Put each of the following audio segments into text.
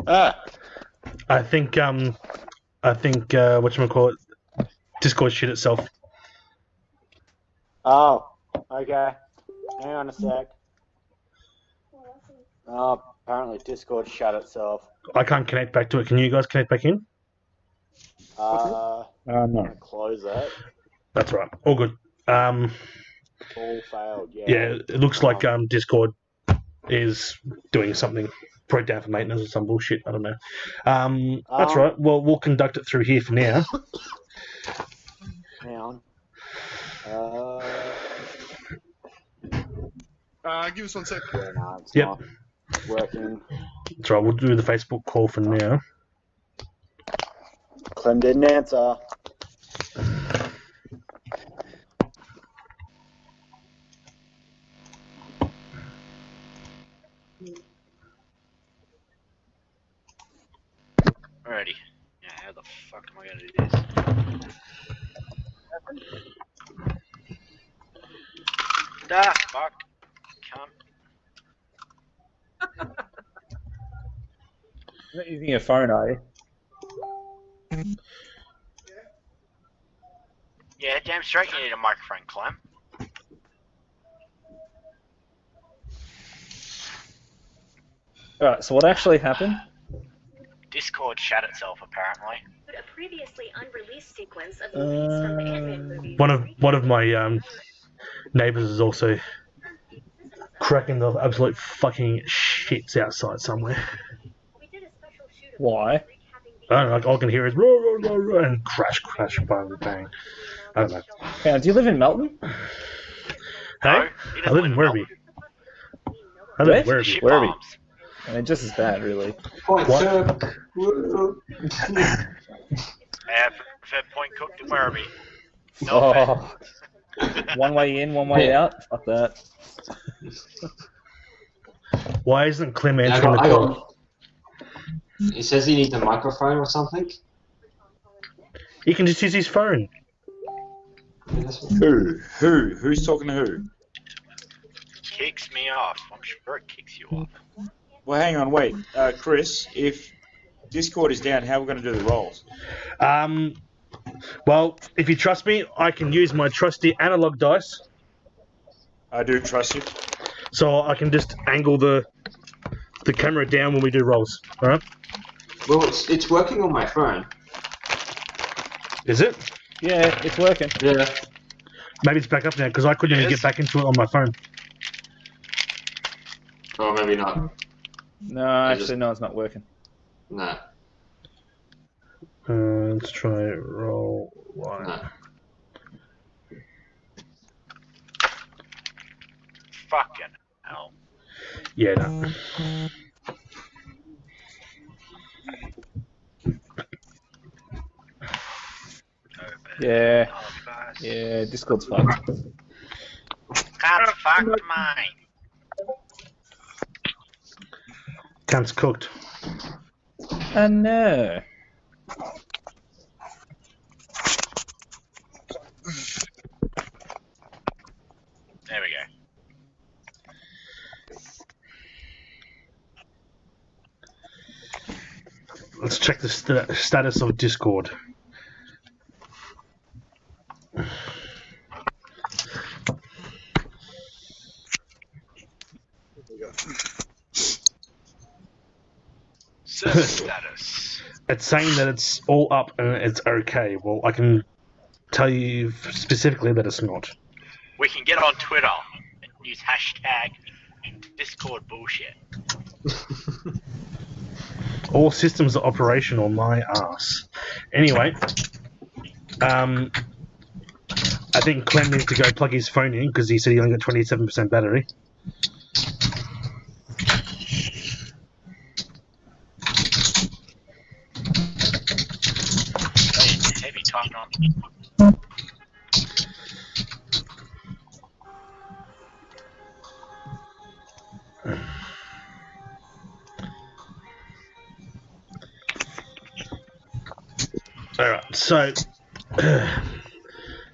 Ah, I think whatchamacallit, Discord shit itself. oh, okay. Hang on a sec. Oh, apparently Discord shut itself. I can't connect back to it. Can you guys connect back in? I'm No. gonna close that. That's right. All good. All failed. Yeah. Yeah, it looks like Discord is doing something. Probably down for maintenance or some bullshit. I don't know. That's right. Well, we'll conduct it through here for now. Hang on. Give us 1 sec. Yeah, no, it's Yep. not working. That's right. We'll do the Facebook call for now. Clem didn't answer. Alrighty. Yeah, how the fuck am I gonna do this? Ah, fuck. Cunt. You're not using your phone, are you? Yeah, damn straight you need a microphone, Clem. Alright, so what actually happened? Discord shut itself, apparently. A previously unreleased sequence of movies from the Ant-Man movies. One of my neighbours is also cracking the absolute fucking shits outside somewhere. We did a special shoot of Why? I don't know. Like, all I can hear is roar, roar, roar, roar, and crash, crash, bang, bang. I don't know. Now, do you live in Melton? Hey, he I doesn't live in Werribee. I live in Where? Werribee. Shit Where are we? bombs. I mean, just as bad, really. Point What? Cook. Woo. I prefer Point Cook to Werribee. No offense. One way in, one way out. Fuck that. Why isn't Clem Yeah, answering the call? He says he needs a microphone or something. He can just use his phone. Yeah, that's what- Who's talking to who? Kicks me off. I'm sure it kicks you off. Well, hang on, wait. Chris, if Discord is down, how are we going to do the rolls? Well, if you trust me, I can use my trusty analog dice, I do trust you. so I can just angle the camera down when we do rolls. All right? Well, it's working on my phone. Is it? Yeah, it's working. Yeah. Maybe it's back up now because I couldn't even Yes. get back into it on my phone. Or maybe not. No, actually, no, it's not working. No. Let's try roll one. No. Fucking hell. Yeah, no. Yeah, Topaz. yeah, Discord's fucked. Can't fuck mine. Cunt's cooked. No. There we go. Let's check the status of Discord. Server status. It's saying that it's all up and it's okay. Well, I can tell you specifically that it's not. We can get on Twitter and use hashtag Discord bullshit. All systems are operational, my ass. Anyway, I think Clem needs to go plug his phone in because he said he only got 27% battery. It's heavy typing on. Alright, so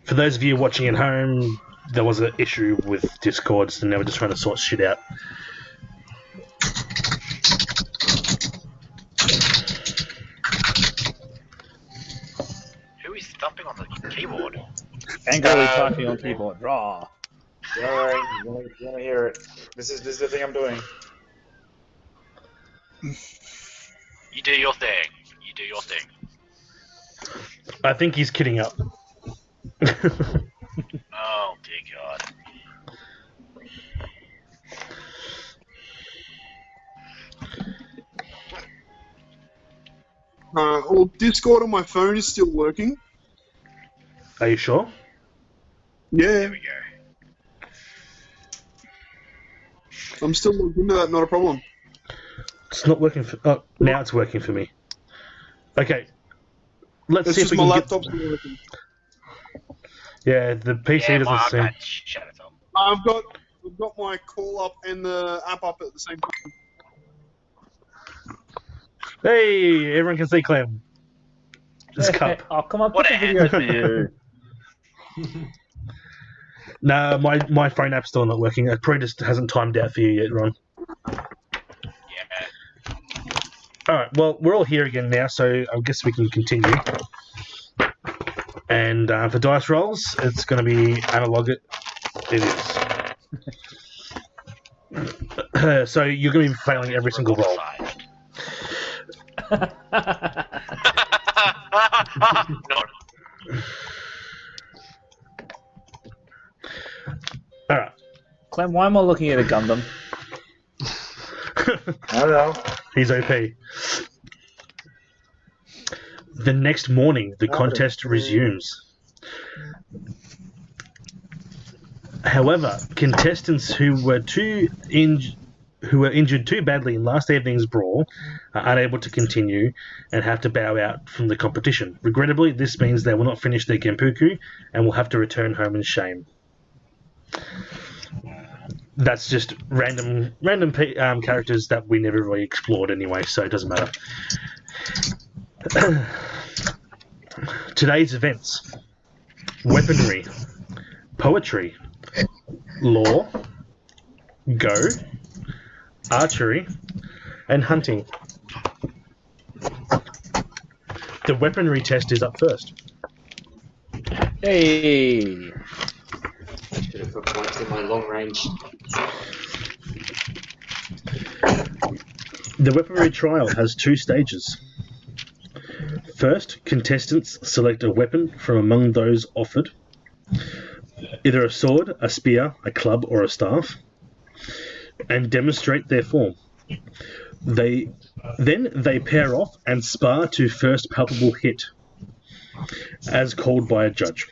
for those of you watching at home, there was an issue with Discords and they were just trying to sort shit out. keyboard. Angrily typing on keyboard. Raw. Alright, you want to hear it. This is the thing I'm doing. You do your thing. You do your thing. I think he's kidding up. Oh dear God. Well, Discord on my phone is still working. Are you sure? Yeah, There we go. I'm still logged into that, not a problem. It's not working for... Oh, now it's working for me. Okay. Let's It's see if just we my can laptop's get... not working. Yeah, the PC Yeah, doesn't Mark, seem... shut it up. I've got my call up and the app up at the same time. Hey, everyone can see Clem. This cup. Oh, come on, put What the a video for you. No, my phone app's still not working. It probably just hasn't timed out for you yet, Ron. Yeah. Alright, well, we're all here again now, so I guess we can continue. And for dice rolls, it's going to be analog. It is. So you're going to be failing every single roll. No. Alright. Clem, why am I looking at a Gundam? I don't know. He's OP. The next morning, the contest resumes. However, contestants who were injured too badly in last evening's brawl are unable to continue and have to bow out from the competition. Regrettably, this means they will not finish their Genpuku and will have to return home in shame. That's just random characters that we never really explored anyway, so it doesn't matter. Today's events: weaponry, poetry, law, go, archery, and hunting. The weaponry test is up first. Hey! Should have put points in my long range. The weaponry trial has 2 stages. First, contestants select a weapon from among those offered. Either a sword, a spear, a club, or a staff, and demonstrate their form. They pair off and spar to first palpable hit, as called by a judge.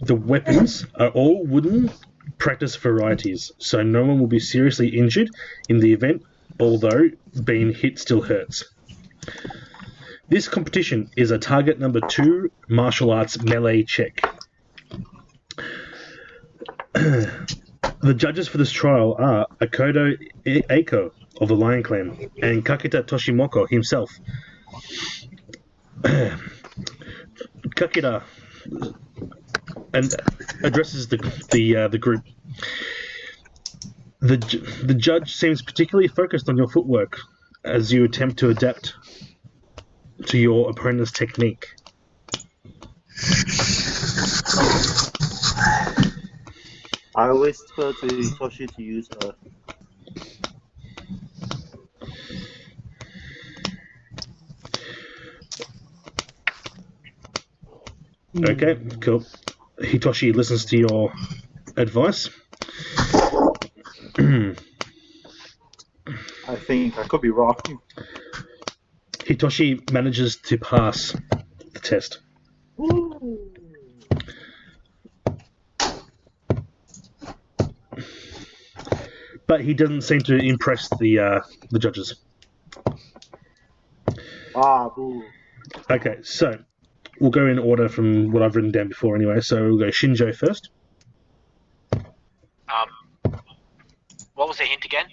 The weapons are all wooden practice varieties, so no one will be seriously injured in the event, although being hit still hurts. This competition is a target number 2 martial arts melee check. The judges for this trial are Akodo Eiko of the Lion Clan and Kakita Toshimoko himself. Kakita and addresses the group. The judge seems particularly focused on your footwork as you attempt to adapt to your opponent's technique. I always tell to Toshi to use her. Okay, cool. Hitoshi listens to your advice. I think I could be wrong. Hitoshi manages to pass the test. But he doesn't seem to impress the judges. Ah, boo. Okay, so we'll go in order from what I've written down before anyway. So we'll go Shinjo first. What was the hint again?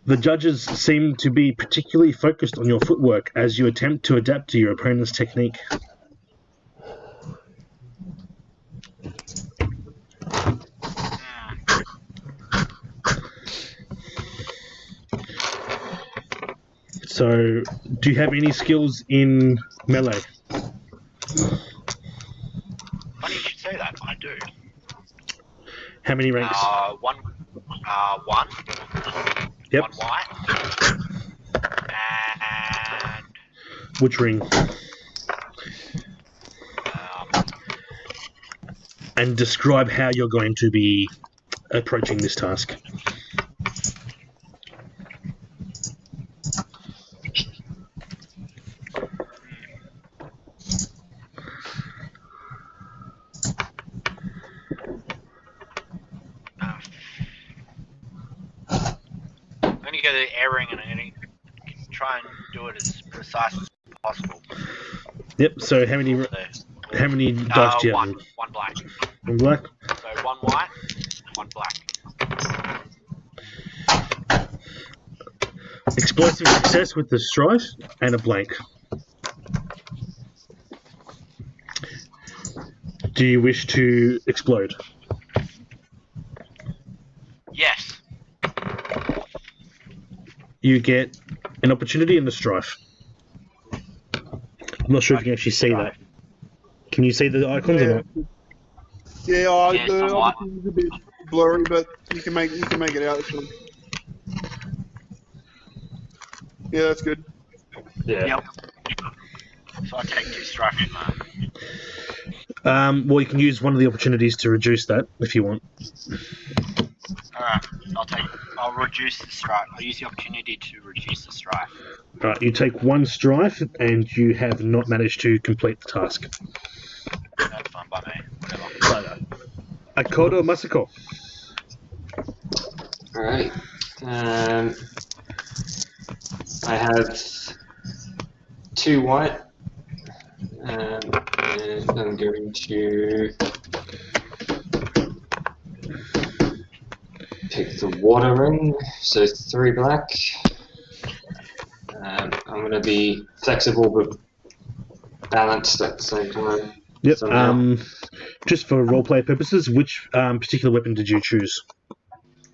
The judges seem to be particularly focused on your footwork as you attempt to adapt to your opponent's technique. So, do you have any skills in melee? How many ranks? One. Yep. One white. And Which ring? And describe how you're going to be approaching this task. I'm going to go to the air ring and I'm going to try and do it as precise as possible. Yep. So how many dice do you have? One black. One black. So one white, one black. Explosive success with the strife and a blank. Do you wish to explode? Yes. You get an opportunity and a strife. I'm not sure if you can actually see that. Can you see the icons or not? Yeah, Yeah, the somewhat. other thing's a bit blurry, but you can make it out. Actually. Yeah, that's good. Yeah. Yep. So I take 2 strife from Well, you can use one of the opportunities to reduce that if you want. Alright, I'll reduce the strife. I'll use the opportunity to reduce the strife. Right, you take 1 strife and you have not managed to complete the task. That's fine by me. Whatever. Akodo Masako. Alright. I have 2 white. And I'm going to pick the water ring, so 3 black. I'm going to be flexible but balanced at the same time. Yep. somehow. Just for roleplay purposes, which particular weapon did you choose?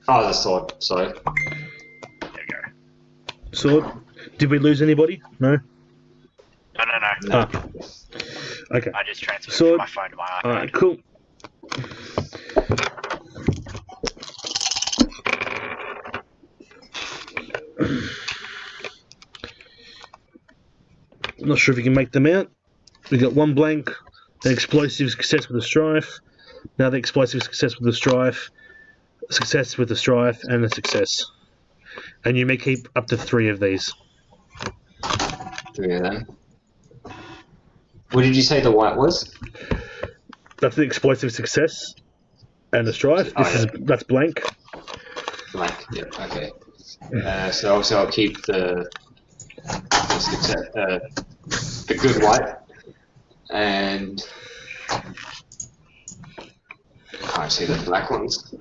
Oh, the sword, sorry. There we go. Sword. Did we lose anybody? No. No. Ah. Okay. I just transferred Sword. my phone to my iPad. Alright, cool. I'm not sure if you can make them out. We got 1 blank, an explosive success with a strife, another explosive success with a strife, success with a strife, and a success. And you may keep up to 3 of these. 3 of them. What did you say the white was? That's the explosive success and a strife. That's blank. Blank, yeah, okay. So obviously I'll keep the success, the good white, and I can't see the black ones.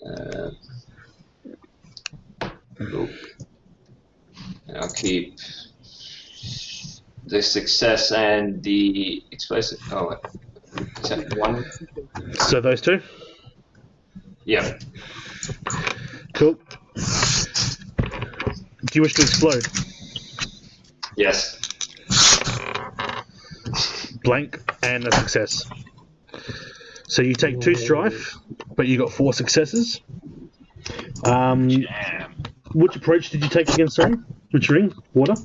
And I'll keep the success and the explosive. Oh, wait. Is that 1? So those 2? Yep. Cool. Do you wish to explode? Yes. Blank and a success. So you take 2 strife, but you got 4 successes. Damn. Which approach did you take again, sorry? Which ring? Water?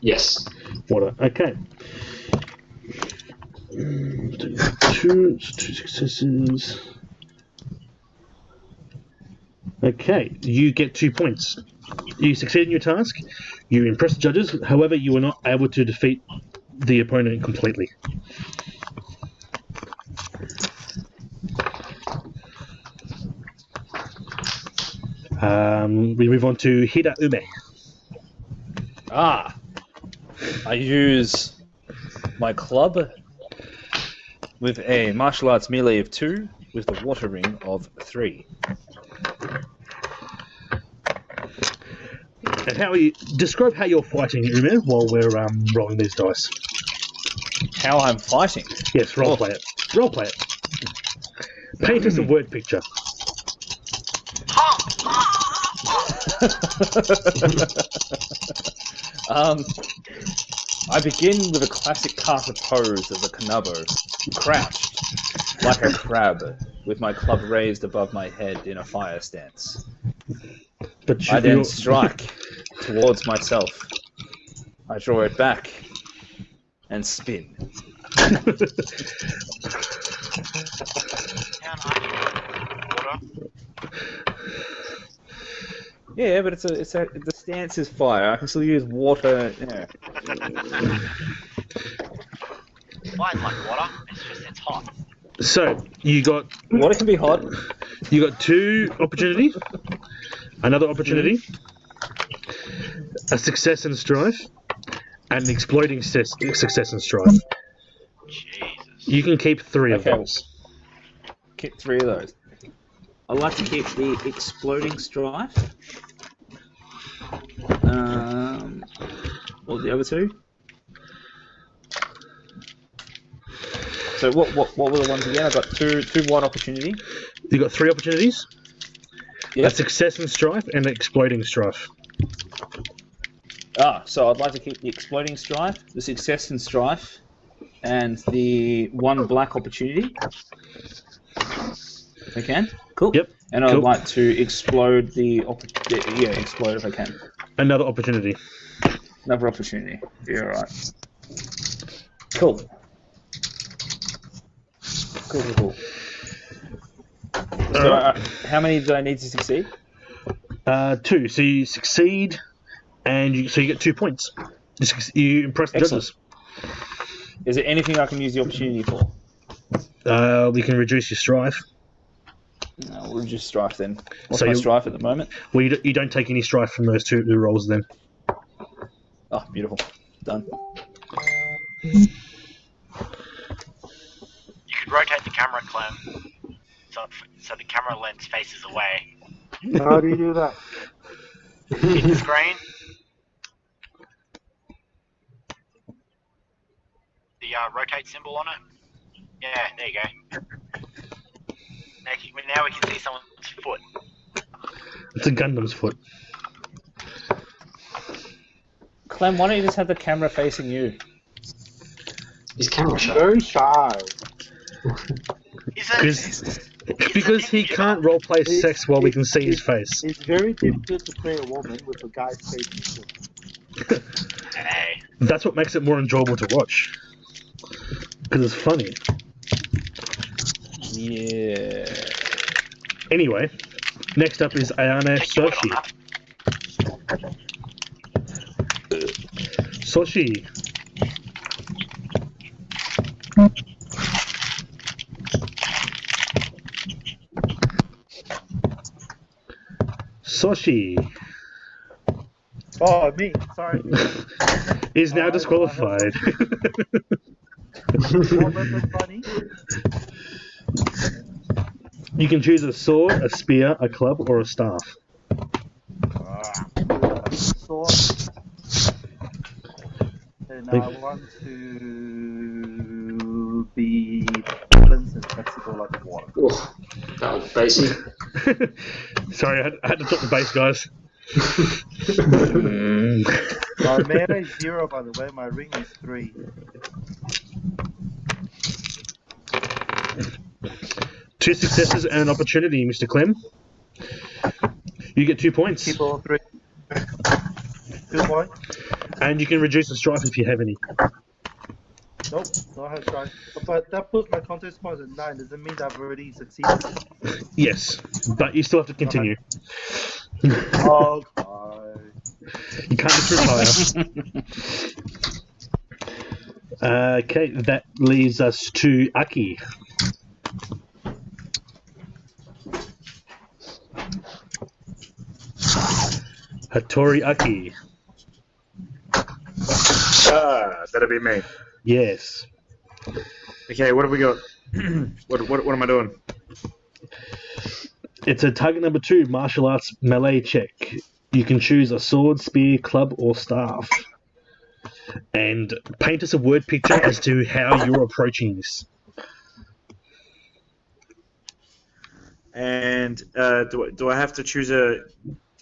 Yes. Water, okay. 2 successes. Okay, you get 2 points. You succeed in your task, you impress the judges, however you were not able to defeat the opponent completely. We move on to Hida Ume. I use my club with a martial arts melee of 2 with the water ring of 3. And how are you? Describe how you're fighting, Ume, while we're rolling these dice. How I'm fighting. Yes, roleplay it. Roleplay it. Paint us a word picture. I begin with a classic kata pose of the Kanabo, crouched, like a crab, with my club raised above my head in a fire stance. But I then you're- strike towards myself. I draw it back and spin. Down water. Yeah, but the stance is fire. I can still use water. Yeah. Fire's like water. It's hot. So you got Water can be hot. two opportunity, another opportunity, a success and strife, and an exploding success and strife. Jesus. You can keep 3 of Okay. those. Keep 3 of those. I'd like to keep the exploding strife. What were the other 2? So what were the ones again? I got two wide opportunity. You got 3 opportunities, Yep. a success and strife, and an exploding strife. So I'd like to keep the exploding strife, the success and strife, and the 1 black opportunity. If I can. Cool. Yep. And I'd Cool. like to explode explode if I can. Another opportunity. Another opportunity. Yeah, alright. Cool. Cool. So, how many do I need to succeed? 2. So you succeed, and you get 2 points. You impress the Excellent. judges. Is there anything I can use the opportunity for? We can reduce your strife. No, we'll just strife then. What's So my you- strife at the moment? Well, you don't take any strife from those 2 rolls then. Oh, beautiful. Done. You could rotate the camera, Clem, so the camera lens faces away. How do you do that? Hit the screen. The rotate symbol on it. Yeah, there you go. Now we can see someone's foot. It's a Gundam's foot. Clem, why don't you just have the camera facing you? He's camera shy. Very shy. Because he can't roleplay sex while we can see his face. It's very difficult to play a woman with a guy's face. Hey. That's what makes it more enjoyable to watch. Because it's funny. Yeah. Anyway, next up is Ayane Soshi. Soshi. Soshi Oh, me. Sorry. is now disqualified. What was the funny? You can choose a sword, a spear, a club, or a staff. Sword. And I want to be balanced and flexible like water. Oh, that was basic. Sorry, I had to drop the bass, guys. My mana is 0, by the way. My ring is 3. Two successes and an opportunity, Mr. Clem. You get 2 points. Keep all 3. 2 points. And you can reduce the strife if you have any. Nope, don't have try. But that puts my contest points at 9. Does it mean that I've already succeeded? Yes, but you still have to continue. Oh, You can't just retire. Okay, that leaves us to Aki. Hattori Aki. That'll be me. Yes. Okay, what have we got? what am I doing? It's a target number 2 martial arts melee check. You can choose a sword, spear, club, or staff. And paint us a word picture as to how you're approaching this. And do I have to choose a?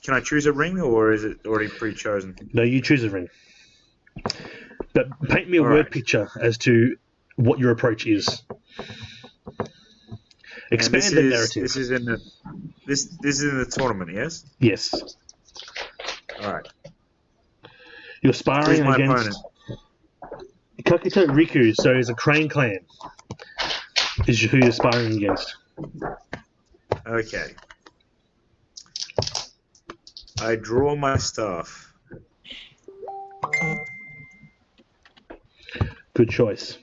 Can I choose a ring, or is it already pre-chosen? No, you choose a ring. But paint me a All word right. picture as to what your approach is. Expand the narrative. This is in the tournament, yes? Yes. Alright. You're Who's sparring my against opponent? Kakito Riku, so he's a Crane Clan. Is who you're sparring against. Okay. I draw my staff. Good choice.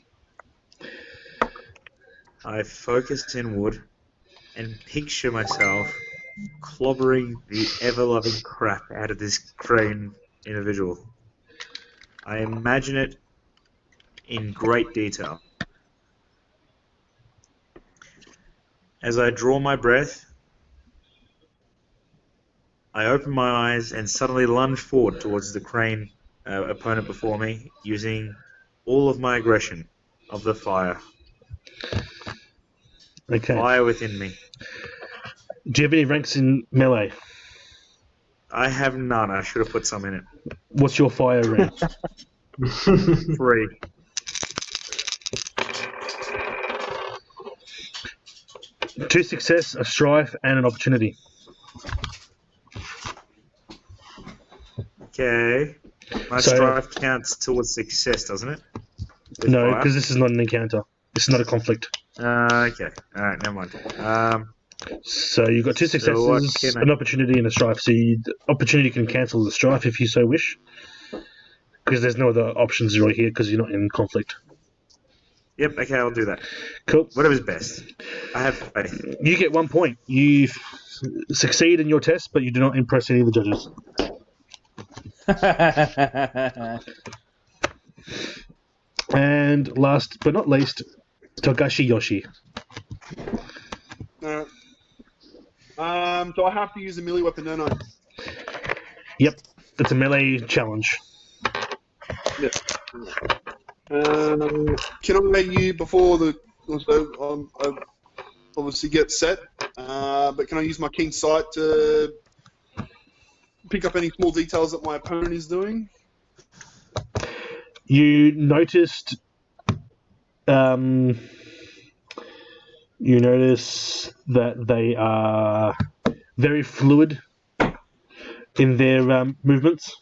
I focus inward and picture myself clobbering the ever-loving crap out of this crane individual. I imagine it in great detail. As I draw my breath, I open my eyes and suddenly lunge forward towards the crane opponent before me, using all of my aggression of the fire. Okay. Fire within me. Do you have any ranks in melee? I have none. I should have put some in it. What's your fire rank? 3. Two success, a strife, and an opportunity. Okay. My So- strife counts towards success, doesn't it? With No, fire? because this is not an encounter. This is not a conflict. Okay. Alright, never mind. So you've got two So what successes, can I- an opportunity, and a strife. So the opportunity can cancel the strife if you so wish. Because there's no other options really here because you're not in conflict. Yep, okay, I'll do that. Cool. Whatever's best. I have faith. You get 1 point. You succeed in your test, but you do not impress any of the judges. And last but not least, Togashi Yoshi. So I have to use a melee weapon, don't I? Yep, it's a melee challenge. Can I you before the I obviously get set? But can I use my keen sight to pick up any small details that my opponent is doing? You noticed, that they are very fluid in their movements,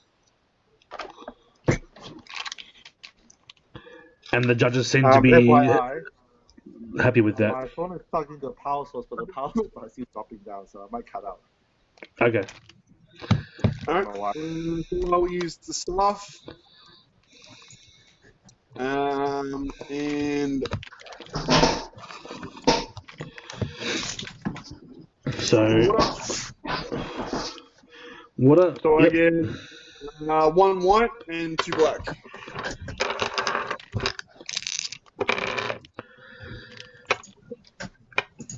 and the judges seem to be FYI, happy with that. my phone is plugged into the power source, but the power source is still dropping down, so I might cut out. Okay. Alright, I'll use the staff. And So, what a so I yep. get 1 white and 2 black.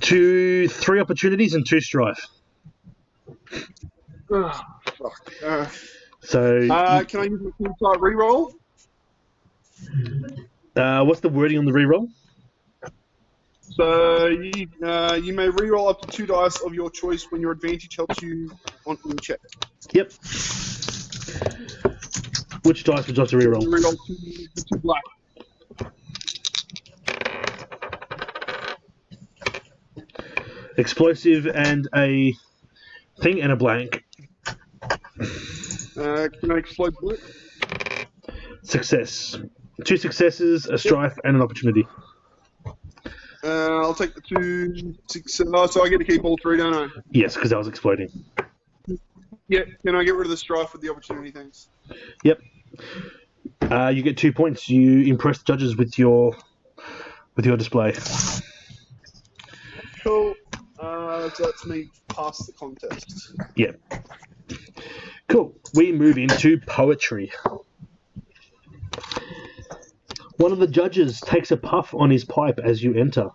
Three opportunities and 2 strife. Fuck. So, Can I use my keen sight reroll? what's the wording on the reroll? So you may reroll up to 2 dice of your choice when your advantage helps you on any check. Yep. Which dice would you like to reroll? Reroll 2 black. Explosive and a thing and a blank. Can I explode bullet? Success. 2 successes, a strife, and an opportunity. I'll take the 2 6. So I get to keep all 3, don't I? Yes, because I was exploding. Yeah. Can I get rid of the strife with the opportunity? Thanks. Yep. You get 2 points. You impress the judges with your display. Cool. So that's me past the contest. Yep. Cool. We move into poetry. One of the judges takes a puff on his pipe as you enter.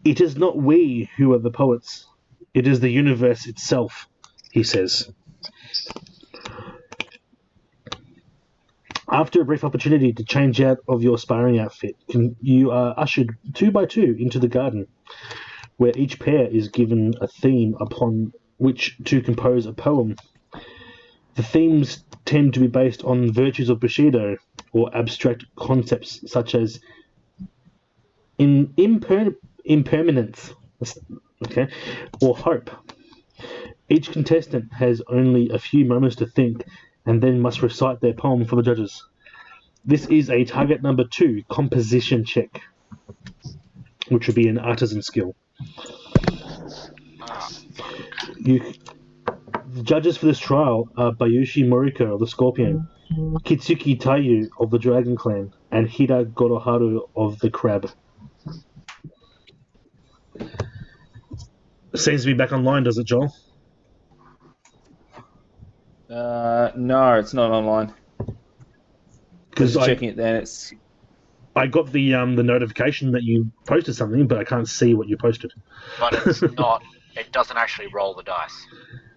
It is not we who are the poets. It is the universe itself, he says. After a brief opportunity to change out of your sparring outfit, you are ushered 2 by 2 into the garden, where each pair is given a theme upon which to compose a poem. The themes tend to be based on virtues of Bushido, or abstract concepts such as impermanence, Okay. Or hope. Each contestant has only a few moments to think and then must recite their poem for the judges. This is a target number 2 composition check, which would be an artisan skill. The judges for this trial are Bayushi Moriko of the Scorpion, Kitsuki Taiyu of the Dragon Clan, and Hida Goroharu of the Crab. Seems to be back online, does it, Joel? No, it's not online. Because Checking it then, it's... I got the notification that you posted something, but I can't see what you posted. But it's not. It doesn't actually roll the dice.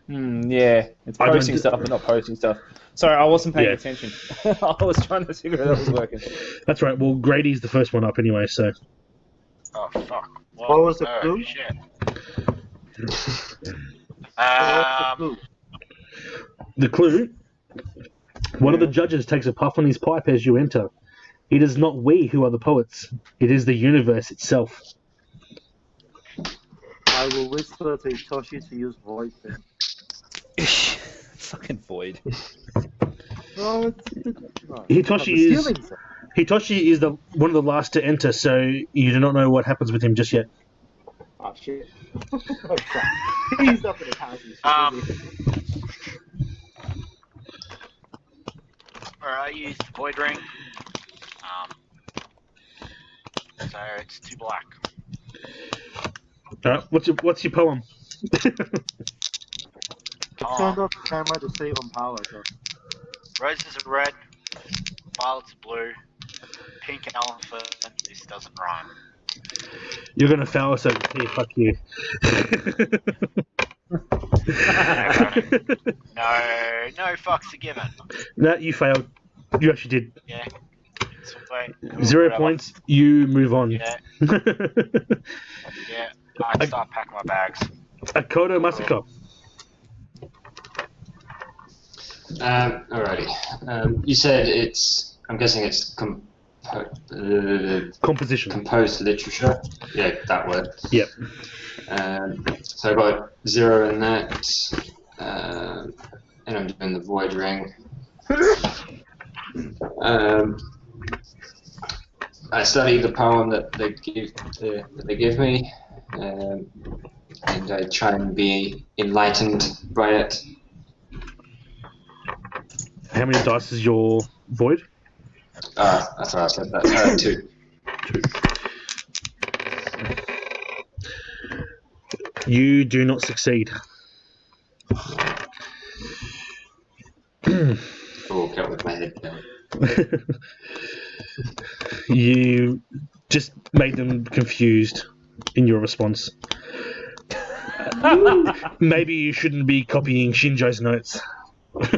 Yeah, it's posting stuff but not posting stuff. Sorry, I wasn't paying attention. I was trying to figure out if that was working. That's right. Well, Grady's the first one up anyway, so... Oh, fuck. What was the clue? Shit. What's the clue? The clue? One of the judges takes a puff on his pipe as you enter. It is not we who are the poets. It is the universe itself. I will whisper to Hitoshi to use void thing. Fucking void. No, Hitoshi is one of the last to enter, so you do not know what happens with him just yet. Oh shit. He's not gonna pass this shit, is he? Alright, I used the void ring. So it's 2 black. What's your poem? I turned off the camera to save on power, so. Roses are red, violets are blue, pink elephant. This doesn't rhyme. You're gonna fail, so hey, fuck you. No fucks are given. No, you failed. You actually did. Yeah. Wait, 0 whatever. points. You move on. Yeah. Yeah. I start packing my bags. Akoto Masako. Alrighty. You said it's. I'm guessing it's Composition. Composed literature. Yeah, that word. Yep. So I got 0 in that, and I'm doing the void ring. I study the poem that they give me, and I try and be enlightened by it. How many dice is your void? That's what I said. That's 2. 2. You do not succeed. Oh, get with my head down. You just made them confused in your response. Maybe you shouldn't be copying Shinjo's notes. Yeah,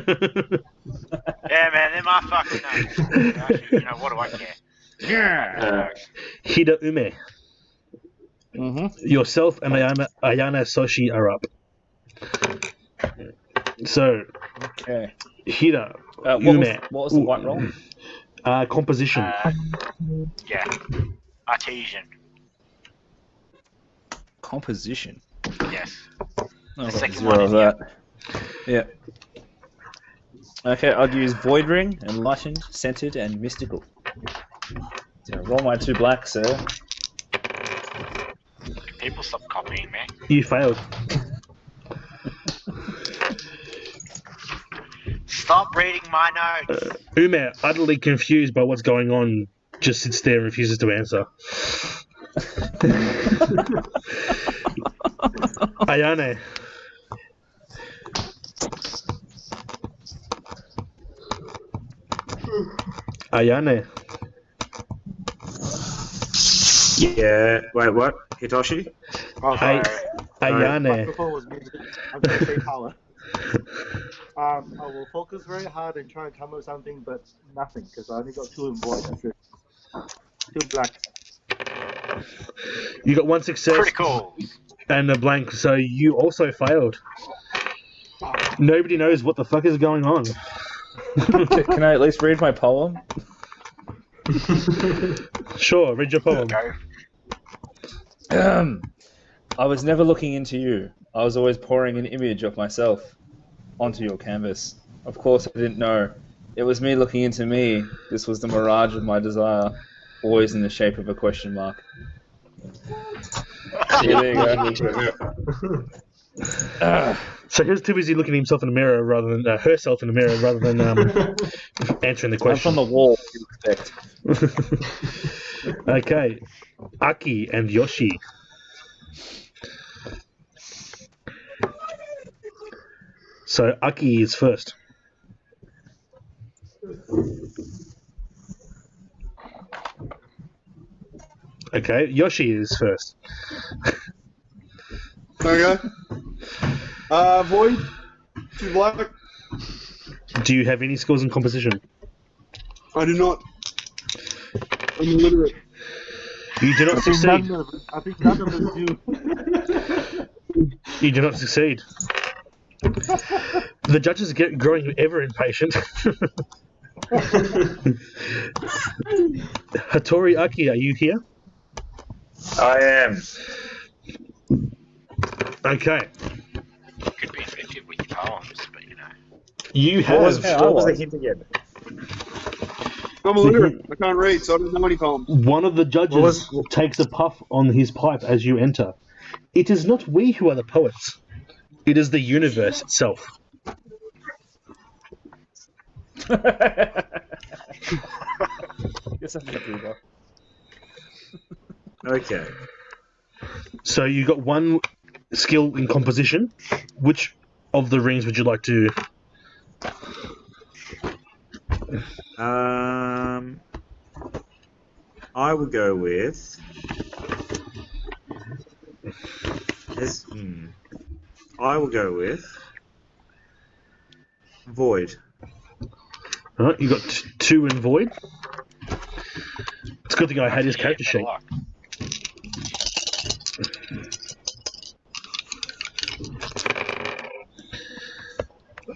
man, they're my fucking notes. Actually, what do I care? Yeah. Hida Ume. Mm-hmm. Yourself and Ayana Soshi are up. So, Okay. Hida What was the white roll? Composition. Yeah. Artesian. Composition. Yes. The second one is that. Yeah. Okay, I'll use Void Ring, Enlightened, Centered, and Mystical. So roll my 2 black, sir. People stop copying me. You failed. Stop reading my notes. Ume, utterly confused by what's going on, just sits there and refuses to answer. Ayane. Ayane. Yeah. Wait, what? Hitoshi? Oh, sorry. Ayane. Microphone was muted. I'm gonna save power. I will focus very hard and try and come up with something, but nothing, because I only got 2 in void. That's it. 2 black. You got 1 success. Critical. And a blank, so you also failed. Nobody knows what the fuck is going on. Can I at least read my poem? Sure, read your poem. Go. I was never looking into you. I was always pouring an image of myself onto your canvas. Of course, I didn't know. It was me looking into me. This was the mirage of my desire, always in the shape of a question mark. Yeah, there you go. So he's too busy looking at himself in the mirror rather than herself in the mirror rather than answering the I'm question. from the wall, you expect. Okay, Aki and Yoshi. So Aki is first. Okay, Yoshi is first. Okay. Void. 2 black. Do you have any skills in composition? I do not. I'm illiterate. You do not succeed. I think none of us do. You do not succeed. The judges get growing ever impatient. Hattori Aki, are you here? I am. Okay. Could be effective with your poems, but you know. You What was, have what was the hint again? I'm illiterate. I can't read, so I don't know any poems. one of the judges takes a puff on his pipe as you enter. It is not we who are the poets. It is the universe itself. Yes, I'm happy, bro. Okay. So you got one skill in composition. Which of the rings would you like to? I will go with this. I will go with Void. All right, you got 2 in void. It's a good thing I had his character sheet.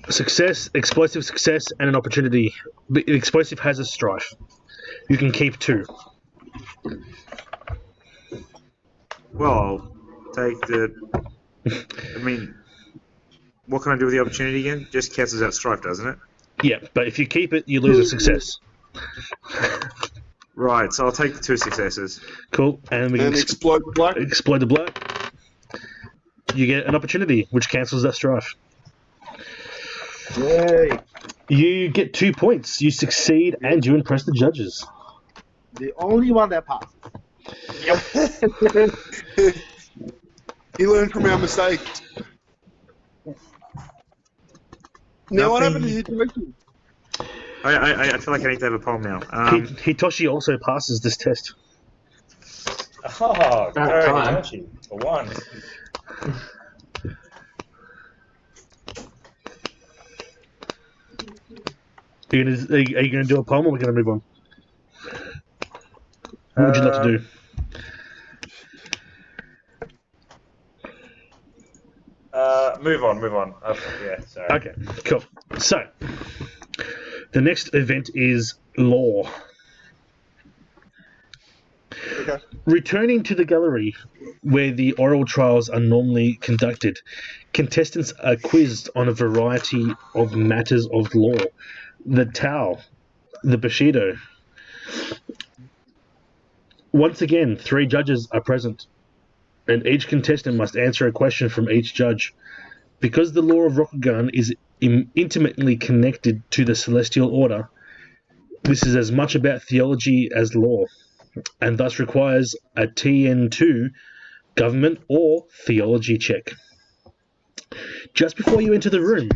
Success, explosive success, and an opportunity. The explosive has a strife. You can keep 2. Well, I'll take the. I mean, what can I do with the opportunity again? Just cancels out strife, doesn't it? Yeah, but if you keep it, you lose a success. Right, so I'll take the 2 successes. Cool, and we can And explode black. explode the black. You get an opportunity, which cancels that strife. Yay! You get 2 points. You succeed, and you impress the judges. The only one that passed. He learned from our mistakes. Now, what happened to his direction? I feel like I need to have a poem now. Hitoshi also passes this test. Oh, very Hitoshi, for one. Are you going to do a poem, or are we going to move on? What would you like to do? Move on. Yeah, sorry. Okay, cool. So, the next event is law. Okay. Returning to the gallery where the oral trials are normally conducted, contestants are quizzed on a variety of matters of law. The Tao, the Bushido. Once again, 3 judges are present, and each contestant must answer a question from each judge. Because the law of Rokugan is intimately connected to the celestial order, this is as much about theology as law, and thus requires a TN2 government or theology check. Just before you enter the room,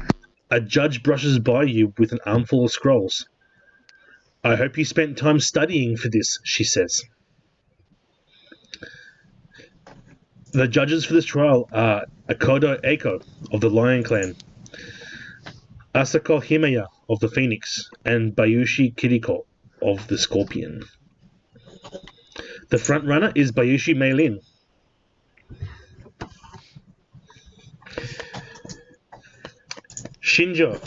a judge brushes by you with an armful of scrolls. I hope you spent time studying for this, she says. The judges for this trial are Akodo Eiko of the Lion Clan, Asako Himaya of the Phoenix, and Bayushi Kiriko of the Scorpion. The front runner is Bayushi Meilin. Shinjo.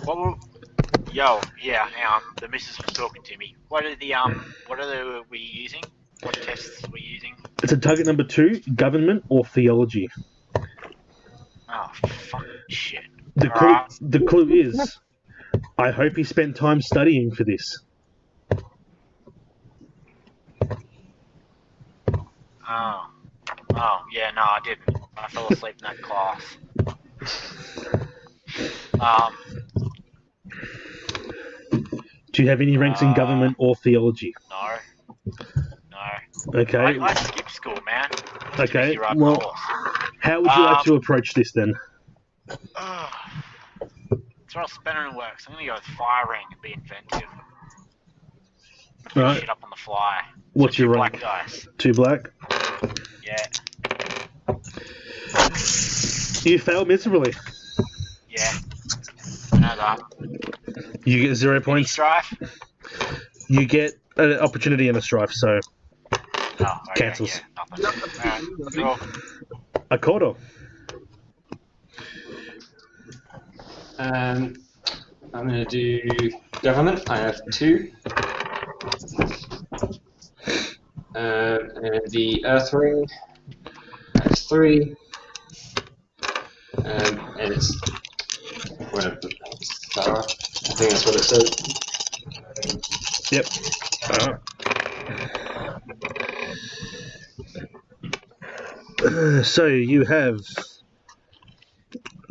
Well, the missus was talking to me. What are we using? What tests are we using? So target number 2, government or theology. Oh, fuck shit. The Alright. clue is, I hope he spent time studying for this. Oh. Oh, yeah, no, I didn't. I fell asleep in that class. Do you have any ranks in government or theology? No. Okay. I skipped school, man. Okay. Easy right Well, course. how would you like to approach this then? That's where I'll spend it in work, so I'm gonna go with firing and be inventive. Right. Shit up on the fly. What's So your 2 rank? black dice. 2 black. Yeah. You failed miserably. Yeah. I know that. You get 0 Any points. strife? You get an opportunity and a strife, so Oh, okay, cancels. yeah, nothing. Alright, cool. A quarter. I'm going to do government. I have 2. And the Earth Ring, I have 3. And it's Sarah. I think that's what it says. Yep. So you have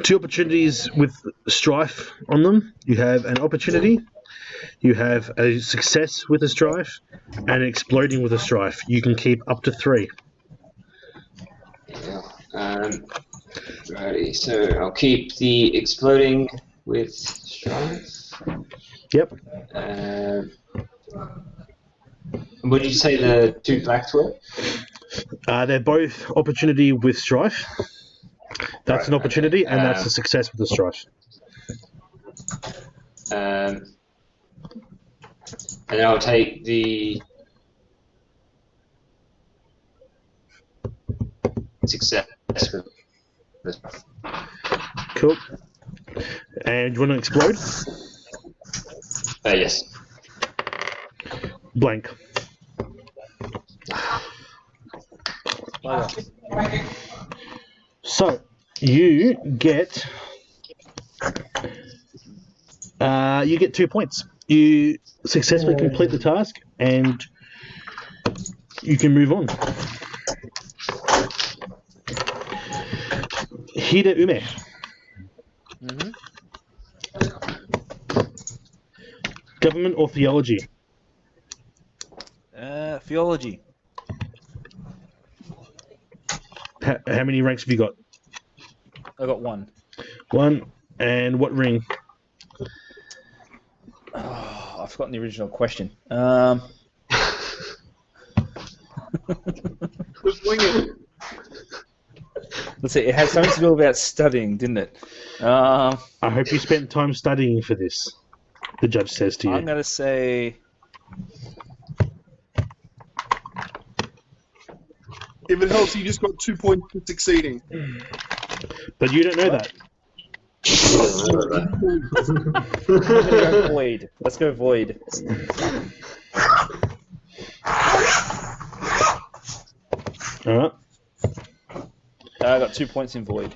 2 opportunities with strife on them. You have an opportunity, you have a success with a strife, and exploding with a strife. You can keep up to 3. Yeah. Righty, so I'll keep the exploding with strife. Yep. What did you say the 2 blacks were? They're both opportunity with strife. That's Right, an opportunity, okay. and that's a success with the strife. And then I'll take the success with the strife. Cool. And you want to explode? Yes. Blank. So you get 2 points. You successfully complete the task, and you can move on. Hida Ume. Government or theology? Theology. How many ranks have you got? I got 1. 1. And what ring? Oh, I've forgotten the original question. Let's see. It had something to do about studying, didn't it? I hope you spent time studying for this. The judge says to you. I'm going to say. If it helps, you just got 2 points for succeeding. But you don't know that. I'm going to go void. Let's go void. Alright. I got 2 points in void.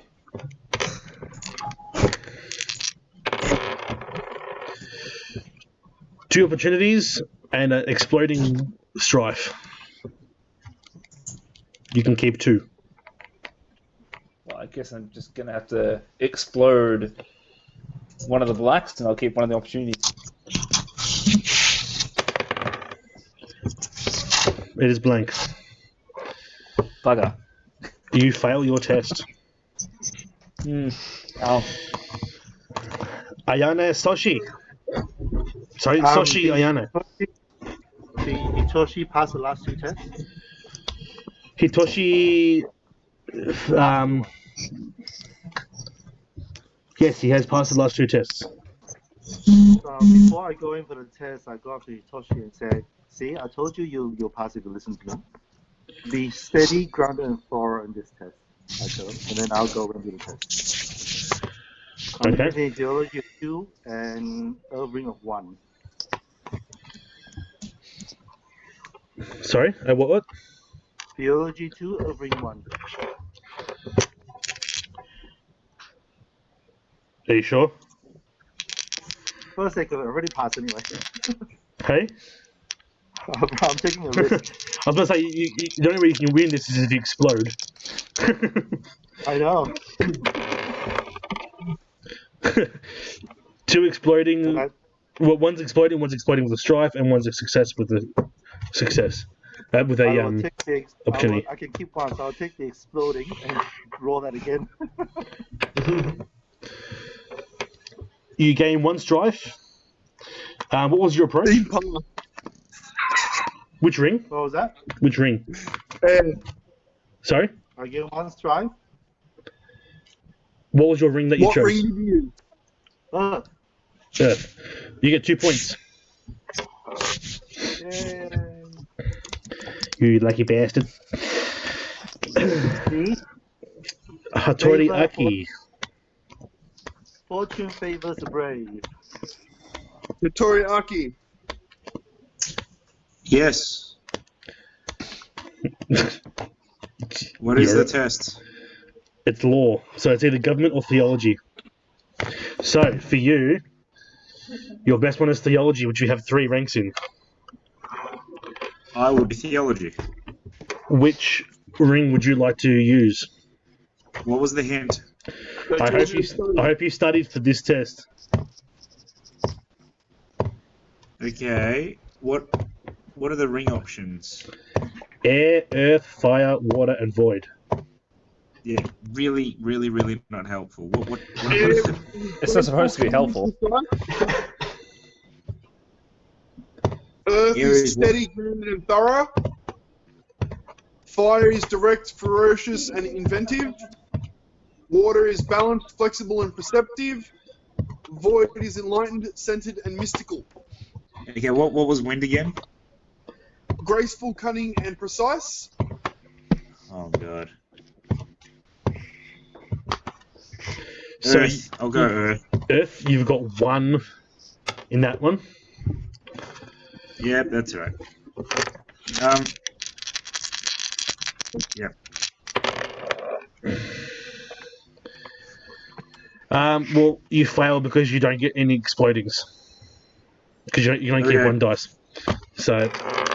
Two opportunities and an exploding strife. You can keep 2. Well, I guess I'm just going to have to explode one of the blacks, and I'll keep one of the opportunities. It is blank. Bugger. You fail your test. Oh. Ayane Soshi. Sorry, Soshi Ayane. Hitoshi passed the last 2 tests. Hitoshi. Yes, he has passed the last 2 tests. So before I go in for the test, I go up to Hitoshi and say, "See, I told you you'll pass if you listen to me. Be steady, grounded, and thorough in this test." I tell him, and then I'll go and do the test. I'm Okay. getting ideology of 2 and a ring of 1. Sorry, what? Biology 2, Irving 1. Are you sure? For the sake of it, I already passed anyway. Hey? I'm taking a risk. I was going to say, the only way you can win this is if you explode. I know. 2 exploding. And I, Well, one's exploding with a strife, and one's a success with a success. With I a will take the opportunity. I can keep one, so I'll take the exploding and roll that again. You gain 1 strife. What was your approach? Steampunk. Which ring? What was that? Which ring? Sorry? I get 1 strive. What was your ring that you What chose? ring did you use? Earth. You get 2 points. Yay. You lucky bastard. See? Hattori Aki. Fortune favors the brave. Toriaki. Yes. What is You're- the test? It's law, so it's either government or theology. So, for you, your best one is theology, which you have 3 ranks in. I would do theology. Which ring would you like to use? What was the hint? I hope you studied for this test. Okay. What are the ring options? Air, earth, fire, water, and void. Yeah, really, really, really not helpful. What It's not supposed to be helpful. Earth Air is is steady, grounded, and thorough. Fire is direct, ferocious, and inventive. Water is balanced, flexible, and perceptive. Void is enlightened, centered, and mystical. Okay, what was wind again? Graceful, cunning, and precise. Oh god. So, Earth. I'll go Earth. Earth, you've got 1 in that one. Yep, that's right. Yep. Well, you fail because you don't get any explodings. Because you only get Okay. 1 dice. So,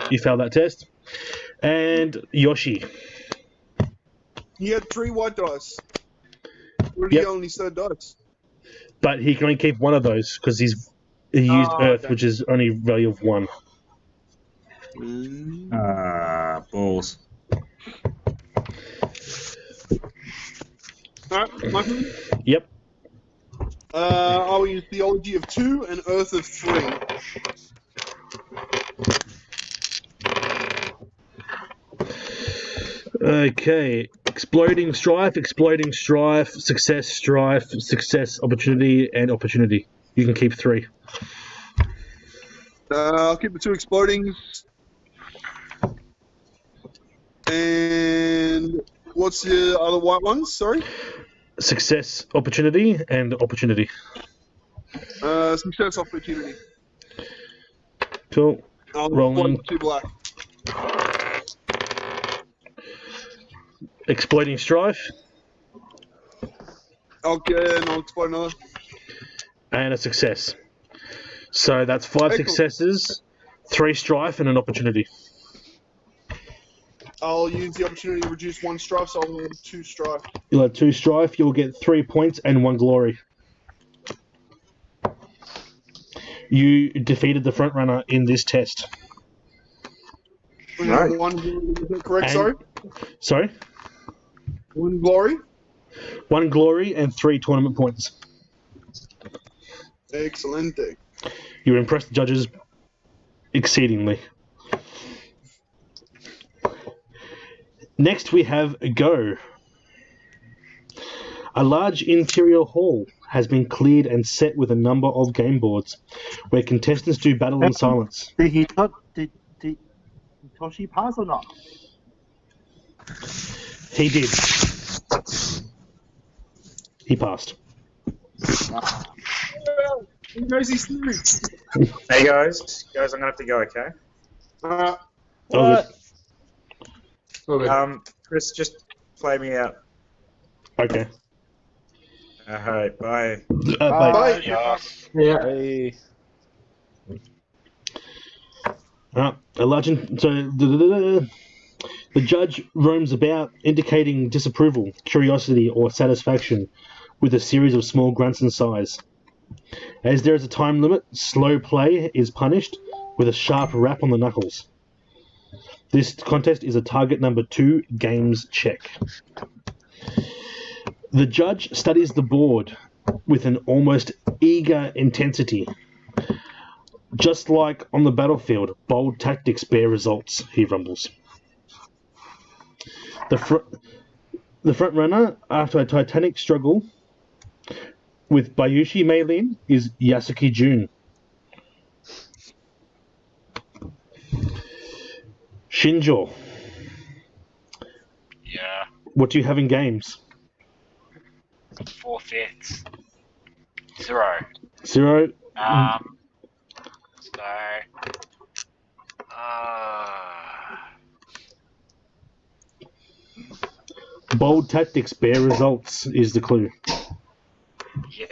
you fail that test. And Yoshi. He had 3 white dice. Where did Yep. he only third dice? But he can only keep 1 of those because he used Earth, okay. which is only value of 1. Balls. Alright, my turn. Yep. I will use theology of 2 and earth of 3. Okay. Exploding strife, success, opportunity, and opportunity. You can keep 3. I'll keep the 2 exploding. And what's the other white ones? Sorry. Success, opportunity, and opportunity. Success opportunity. Cool. I'll Rolling. explode 2 black. Exploding strife, Okay, and I'll explode another. and a success. So that's 5 Excellent. successes, 3 strife, and an opportunity. I'll use the opportunity to reduce 1 strife, so I'll have 2 strife. You'll have 2 strife, you'll get 3 points and 1 glory. You defeated the front runner in this test. Right. 1 glory, is that correct? And- Sorry? 1 glory. 1 glory and 3 tournament points. Excellent. You impressed the judges exceedingly. Next we have Go. A large interior hall has been cleared and set with a number of game boards, where contestants do battle in silence. Did Toshi pass or not? He did. He passed. He knows he's through. Hey guys, I'm gonna have to go. Okay. Oh, good. All good. Chris, just play me out. Okay. Alright, bye. Bye. Bye. Yes. Yeah. Hey. A legend. So the judge roams about, indicating disapproval, curiosity, or satisfaction, with a series of small grunts and sighs. As there is a time limit, slow play is punished with a sharp rap on the knuckles. This contest is a target number 2 games check. The judge studies the board with an almost eager intensity. Just like on the battlefield, bold tactics bear results, he rumbles. The front runner, after a titanic struggle with Bayushi Meilin, is Yasuki Jun. Shinjo, Yeah. what do you have in games? 4/5. 0. 0. So. Bold tactics bear results is the clue. Yeah.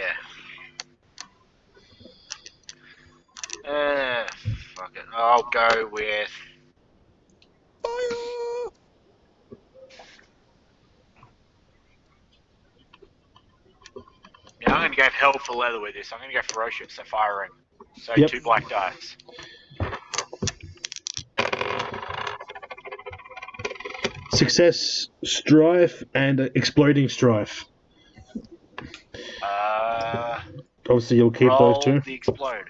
Fuck it. I'll go with. Yeah, I'm going to go hell for leather with this. I'm going to go ferocious, so fire ring. So Yep. 2 black dice. Success, strife, and exploding strife. Obviously, you'll keep Roll those two. the explode.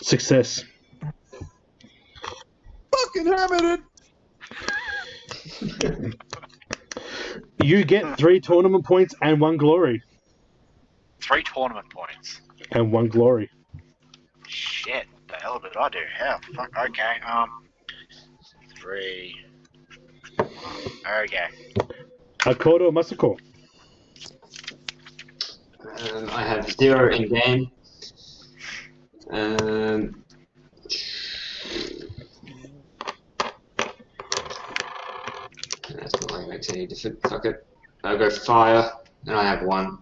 Success. Fucking hammered it. You get 3 tournament points and 1 glory. 3 tournament points. And 1 glory. Shit, the hell did I do? Hell, fuck. Okay, 3. Okay. Akodo Masako. I have 0 in game. That's not going to make any difference. Fuck it. I'll go fire, and I have 1.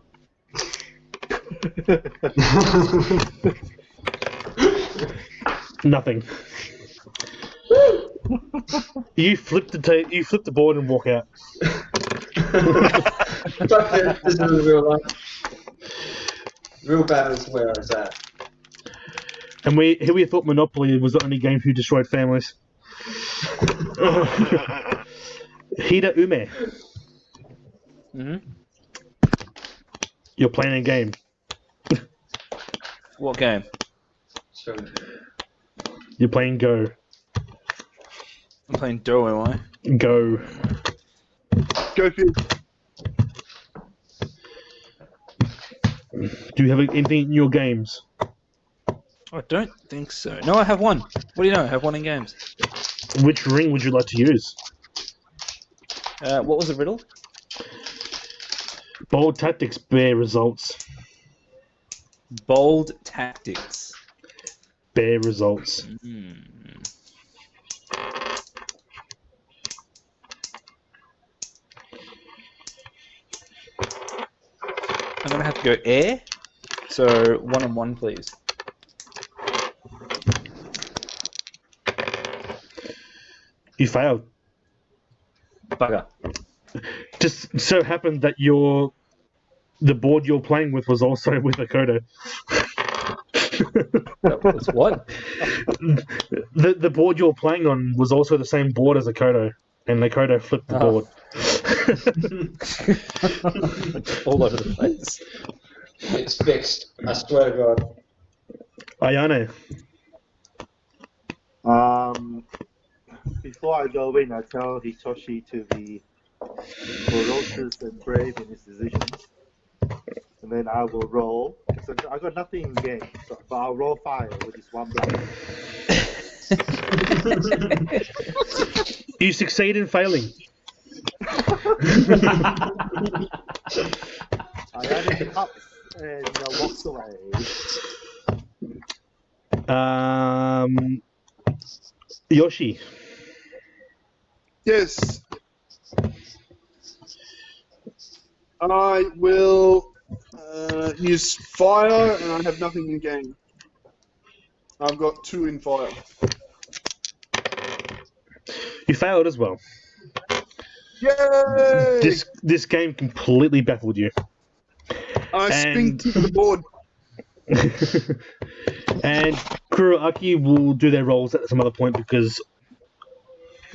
Nothing. You flip the board and walk out. This is real life. Real battles where I was at. And we thought Monopoly was the only game who destroyed families. Hida Ume. Mm-hmm. You're playing a game. What game? So, You're playing Go. I'm playing Do, am I? Go. Go for it. Do you have anything in your games? I don't think so. No, I have 1. What do you know? I have 1 in games. Which ring would you like to use? What was the riddle? Bold tactics bear results. Bold tactics. Bear results. I'm gonna have to go air. So 1 and 1, please. You failed. Bugger. Just so happened that the board you're playing with was also with Akodo. That was what? The board you're playing on was also the same board as Akodo, and Akodo flipped the board. All over the place. it's fixed. I swear to God. Ayane. Before I go in, I tell Hitoshi to be ferocious and brave in his decisions. And then I will roll. So I got nothing in game, but I'll roll fire, which is 1 black. You succeed in failing. I added cups and walks away. Yoshi. Yes. I will use fire, and I have nothing in game. I've got 2 in fire. You failed as well. Yay! This game completely baffled you. I And- spin to the board. And Kuroaki will do their roles at some other point because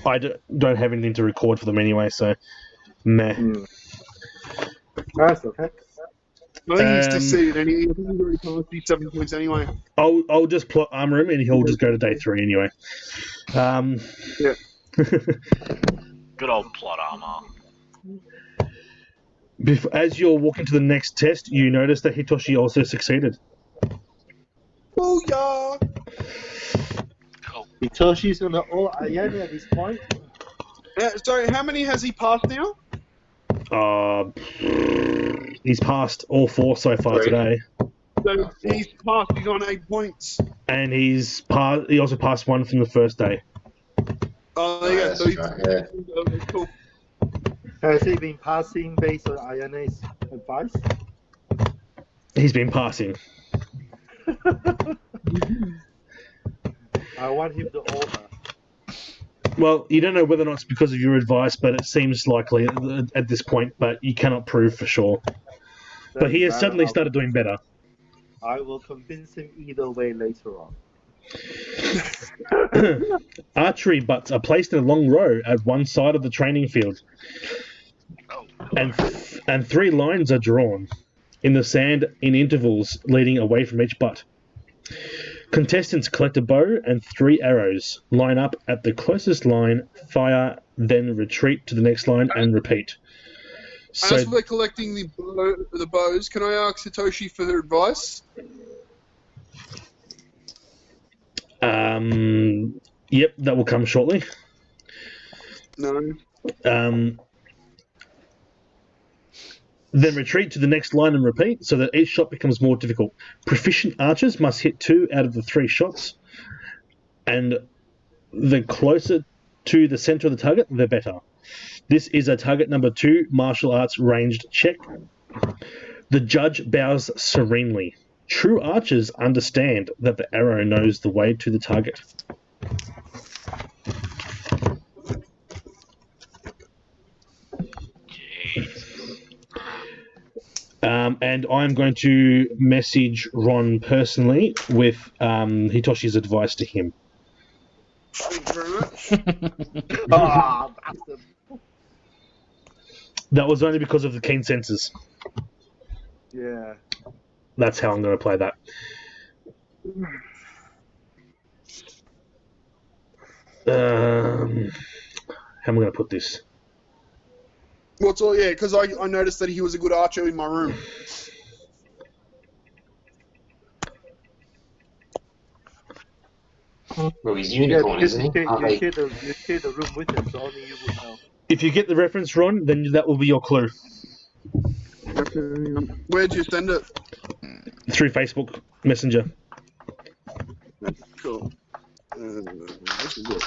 I don't have anything to record for them anyway, so meh. That's okay. I think he's Um, succeeded, and he's already passed these 7 points anyway. I'll just plot armor him and he'll just go to day 3 anyway. Yeah. Good old plot armor. As you're walking to the next test, you notice that Hitoshi also succeeded. Booyah! Cool. Hitoshi's gonna all Ayane at this point. Sorry, how many has he passed now? He's passed all 4 so far Three. today, So he's passed, he's on 8 points. and he also passed 1 from the first day. Oh, there you go. That's So he's right, yeah. okay, cool. Has he been passing based on Ayane's advice? He's been passing. I want him to over. Well, you don't know whether or not it's because of your advice, but it seems likely at this point, but you cannot prove for sure. But he has suddenly started doing better. I will convince him either way later on. Archery butts are placed in a long row at one side of the training field, Oh, and 3 lines are drawn in the sand in intervals leading away from each butt. Contestants collect a bow and 3 arrows, line up at the closest line, fire, then retreat to the next line and repeat. So, As we're collecting the bows, can I ask Satoshi for their advice? yep, that will come shortly. No. Then retreat to the next line and repeat, so that each shot becomes more difficult. Proficient archers must hit 2 out of the 3 shots, and the closer to the center of the target, the better. This is a target number 2 martial arts ranged check. The judge bows serenely. True archers understand that the arrow knows the way to the target. And I'm going to message Ron personally with Hitoshi's advice to him. Thank you very much. Ah, bastard. That was only because of the keen senses. Yeah. That's how I'm going to play that. How am I going to put this? What's all? Yeah, because I noticed that he was a good archer in my room. Well, he's unicorn, isn't he? You Aren't they? share the room with him, so only you would know. If you get the reference, Ron, then that will be your clue. Where'd you send it? Through Facebook Messenger. Cool. This is it.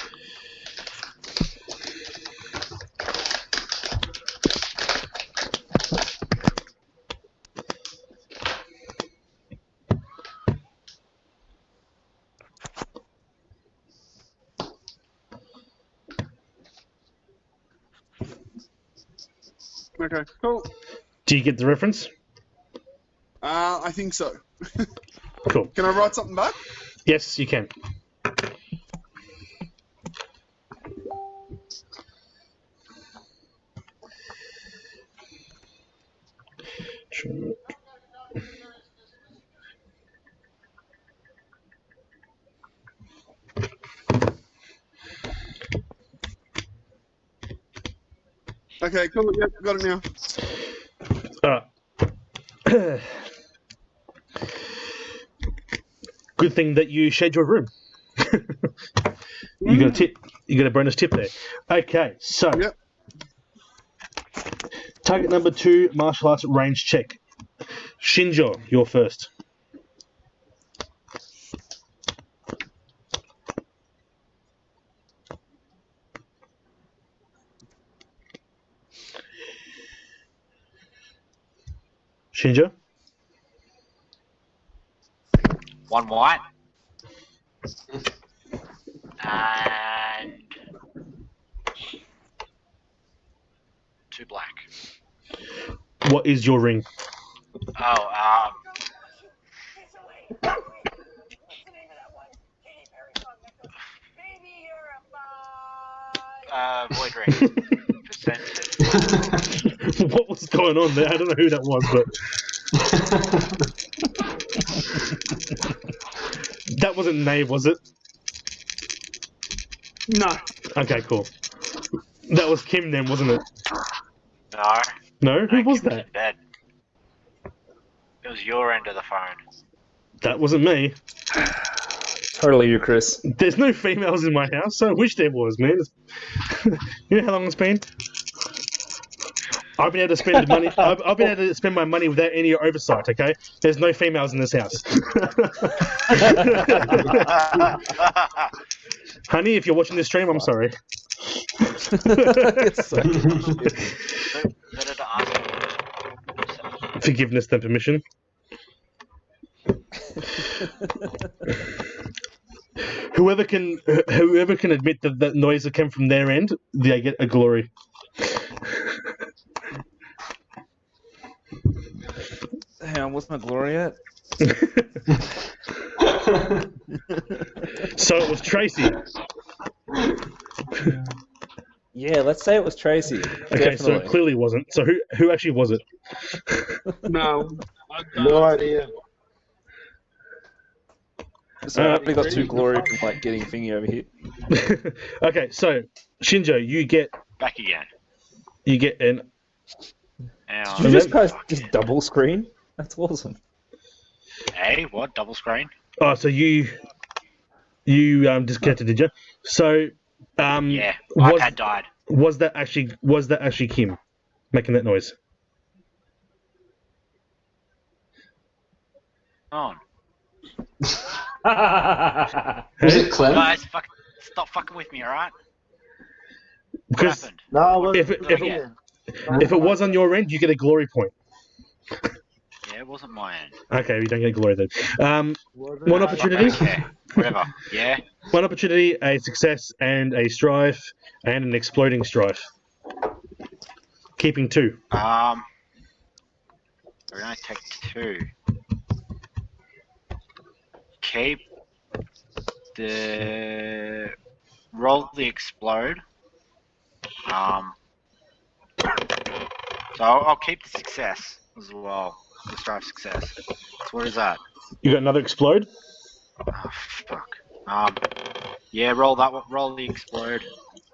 Okay, cool. Do you get the reference? I think so. Cool. Can I write something back? Yes, you can. Sure. Okay, cool. Yep, got it now. Alright. Good thing that you shared your room. You got a tip. You got a bonus tip there. Okay, so Yep. target number 2, martial arts range check. Shinjo, you're first. Shinjo? 1 white. And 2 black. What is your ring? Oh, void ring. Percentage. What was going on there? I don't know who that was, but that wasn't Nave, was it? No. Okay, cool. That was Kim then, wasn't it? No. No? Who was Kim's that? in bed. It was your end of the phone. That wasn't me. Totally you, Chris. There's no females in my house, so I wish there was, man. You know how long it's been? I've been able to spend money. I've been able to spend my money without any oversight. Okay, there's no females in this house. Honey, if you're watching this stream, I'm sorry. It's so Better to ask. Forgiveness than permission. Whoever can admit that that noise came from their end, they get a glory. Damn, what's my glory at? So it was Tracy. Yeah, let's say it was Tracy. Okay, so it clearly wasn't. So who actually was it? No. No idea. So I only got 2 glory from like getting thingy over here. Okay, so Shinjo, you get Back again. an Did you just guys just double screen? That's awesome. Hey, what? Double screen? oh, so you disconnected, did you? So Yeah. was iPad died. was that actually Kim making that noise? On. Was it Clem? Guys, stop fucking with me, alright? What Because happened? No, if it was on your end, you get a glory point. Yeah, it wasn't my end. Okay, we don't get glory then. One opportunity. Okay, whatever. Yeah? One opportunity, a success, and a strife, and an exploding strife. Keeping 2. We're gonna take 2. Keep the... Roll the explode. So I'll keep the success as well. The strive success. So what is that? You got another explode? Oh, fuck. Yeah, roll that one. Roll the explode.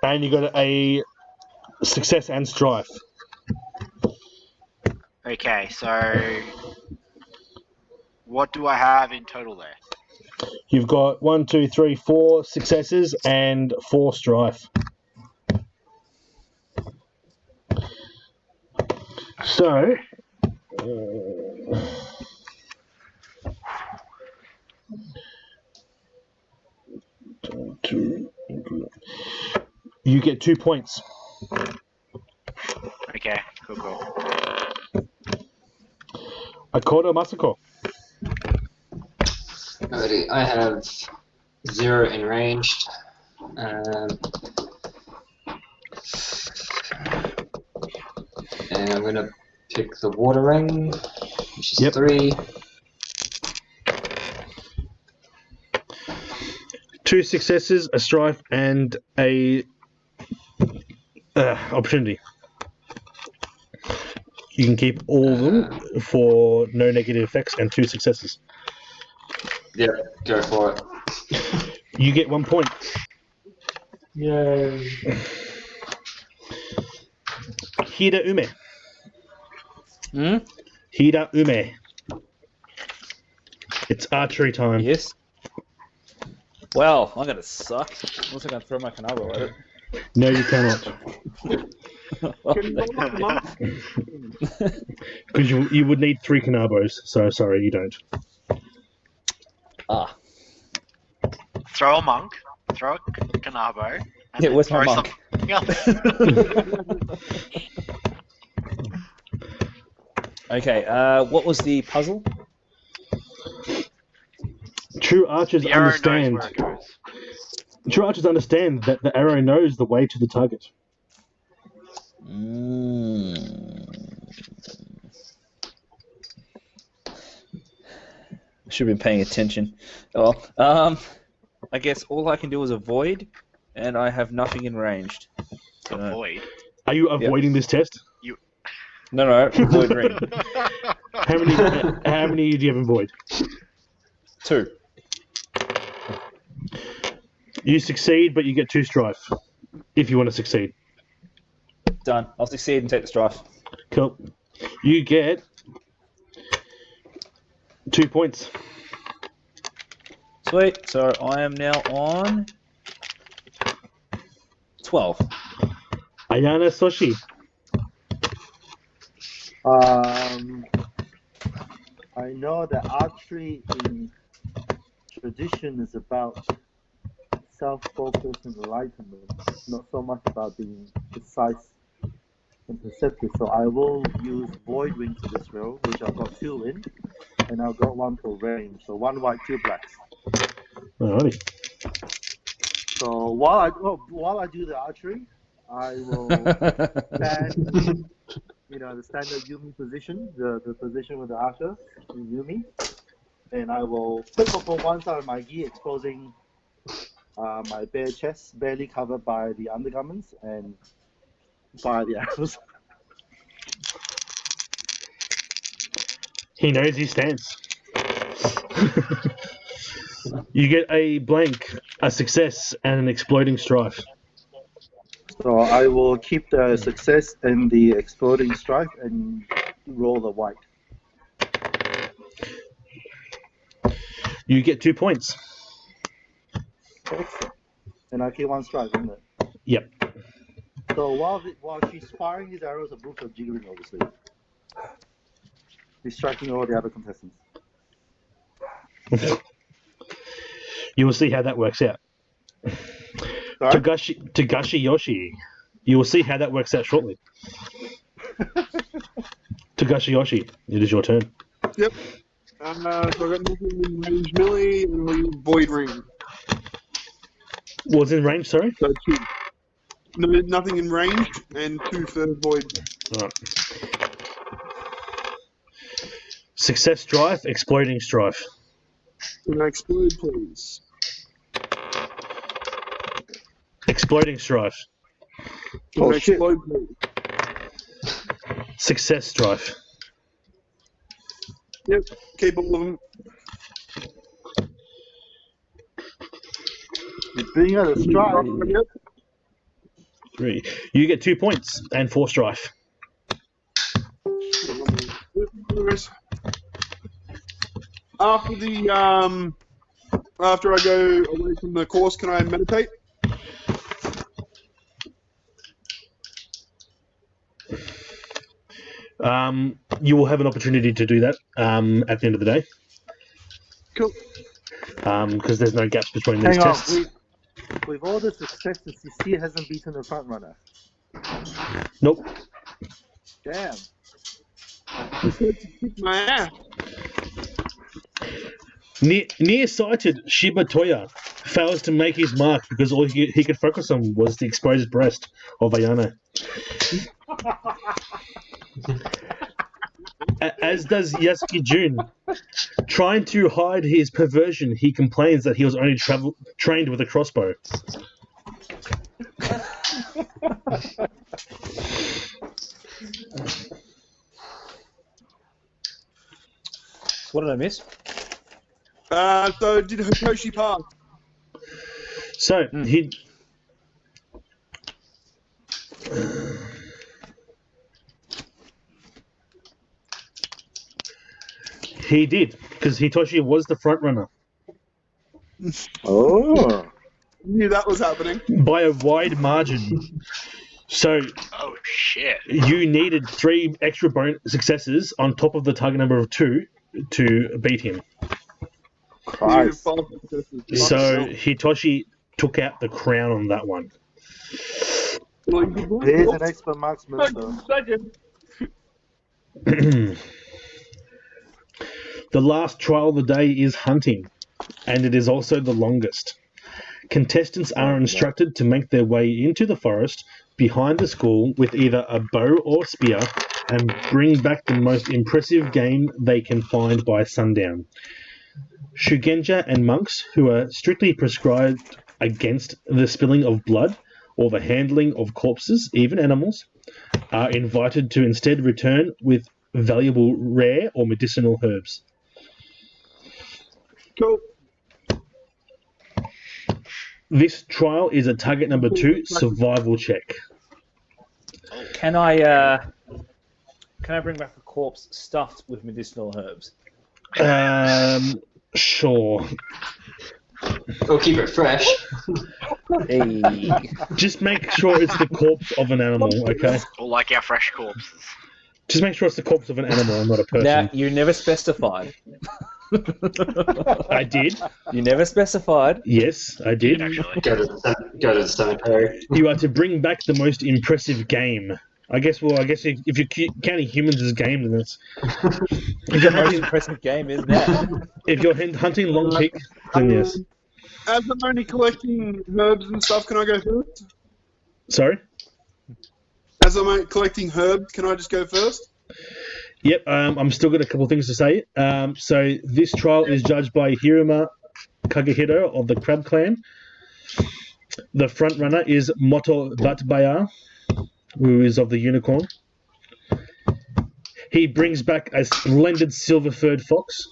And you got a success and strife. Okay, so... What do I have in total there? You've got 1, 2, 3, 4 successes and 4 strife. So, you get 2 points. Okay, cool. Akodo Masako. Alrighty, I have 0 in ranged. And I'm going to pick the water ring, which is 3. 2 successes, a strife, and a opportunity. You can keep all of them for no negative effects and 2 successes. Yep, go for it. You get 1 point. Yay. Hida Ume. Hmm? Hida Ume. It's archery time. Yes. Well, I'm gonna suck. I'm also gonna throw my Kanabo at it. No, you cannot. Because you would need 3 Kanabos, so sorry, you don't. Ah. Throw a monk, throw a Kanabo, and Yeah, then where's my throw monk? something else. Okay, what was the puzzle? True archers The arrow knows understand. where it goes. True archers understand that the arrow knows the way to the target. Should have been paying attention. Well, I guess all I can do is avoid, and I have nothing in ranged. So, Avoid. Are you avoiding this test? no, avoid ring. How many do you have in void? 2. You succeed, but you get 2 strife. If you want to succeed. Done. I'll succeed and take the strife. Cool. You get 2 points. Sweet. So I am now on 12. Ayana Soshi. I know that archery in tradition is about self-focus and enlightenment, not so much about being precise and perceptive. So I will use Void Ring for this row, which I've got 2 in, and I've got 1 for range. So 1 white, 2 blacks. Alrighty. So while I do the archery, I will stand, the standard Yumi position, the position with the archer in Yumi, and I will flip up on one side of my gi, exposing my bare chest, barely covered by the undergarments, and fire the arrows. He knows his stance. You get a blank, a success, and an exploding strife. So I will keep the success and the exploding strife and roll the white. You get 2 points. Excellent. And I keep 1 strife, isn't it? Yep. So while she's firing these arrows, the boots are jiggling, obviously. Distracting all the other contestants. You will see how that works out. Sorry? Togashi Yoshi. You will see how that works out shortly. Togashi Yoshi, it is your turn. Yep. So I got nothing in range melee and we void ring. Was in range, sorry? So 2. No, nothing in range and 2 for void. Right. Success strife, exploding strife. Can I explode, please? Exploding strife. Can I explode, please? Success strife. Yep. Keep all of them. You bring out a strife. Yep. 3. You get 2 points and 4 strife. After I go away from the course, can I meditate? You will have an opportunity to do that at the end of the day. Cool. Because there's no gaps between these tests. With all the successes, he still hasn't beaten the front runner. Nope. Damn. My ass. Nearsighted Shiba Toya fails to make his mark because all he could focus on was the exposed breast of Ayana. As does Yasuki Jun. Trying to hide his perversion, he complains that he was only trained with a crossbow. What did I miss? So did Hitoshi pass? So he did, because Hitoshi was the front runner. Oh. Knew that was happening. By a wide margin. So Oh shit. you needed 3 extra successes on top of the target number of 2 to beat him. Christ. So Hitoshi took out the crown on that one. He's an expert marksman, so. The last trial of the day is hunting, and it is also the longest. Contestants are instructed to make their way into the forest behind the school with either a bow or spear and bring back the most impressive game they can find by sundown. Shugenja and monks who are strictly prescribed against the spilling of blood or the handling of corpses, even animals, are invited to instead return with valuable rare or medicinal herbs. Cool. This trial is a target number 2 survival check. Can I bring back a corpse stuffed with medicinal herbs? Sure. We'll keep it fresh. Hey. Just make sure it's the corpse of an animal, okay? Or like our fresh corpses. Just make sure it's the corpse of an animal and not a person. Now, you never specified. I did. You never specified. Yes, I did. Actually. Go to the cemetery. You are to bring back the most impressive game. I guess if you're counting humans as game, then it's... If you're The most hunting, impressive game is that. if you're hunting long peak, then yes. As I'm only collecting herbs and stuff, can I go first? Sorry? As I'm only collecting herbs, can I just go first? Yep, I'm still got a couple of things to say. So this trial is judged by Hiruma Kagehiro of the Crab Clan. The front runner is Moto Batbaya, who is of the Unicorn. He brings back a splendid silver-furred fox.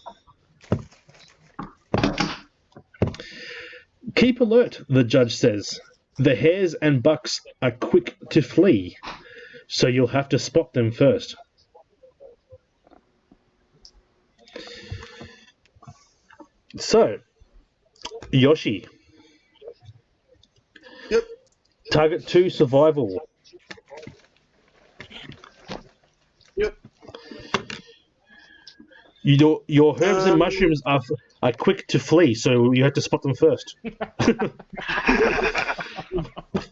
Keep alert, the judge says. The hares and bucks are quick to flee, so you'll have to spot them first. So, Yoshi. Yep. Target 2 survival. Yep. Your herbs and mushrooms are quick to flee, so you have to spot them first.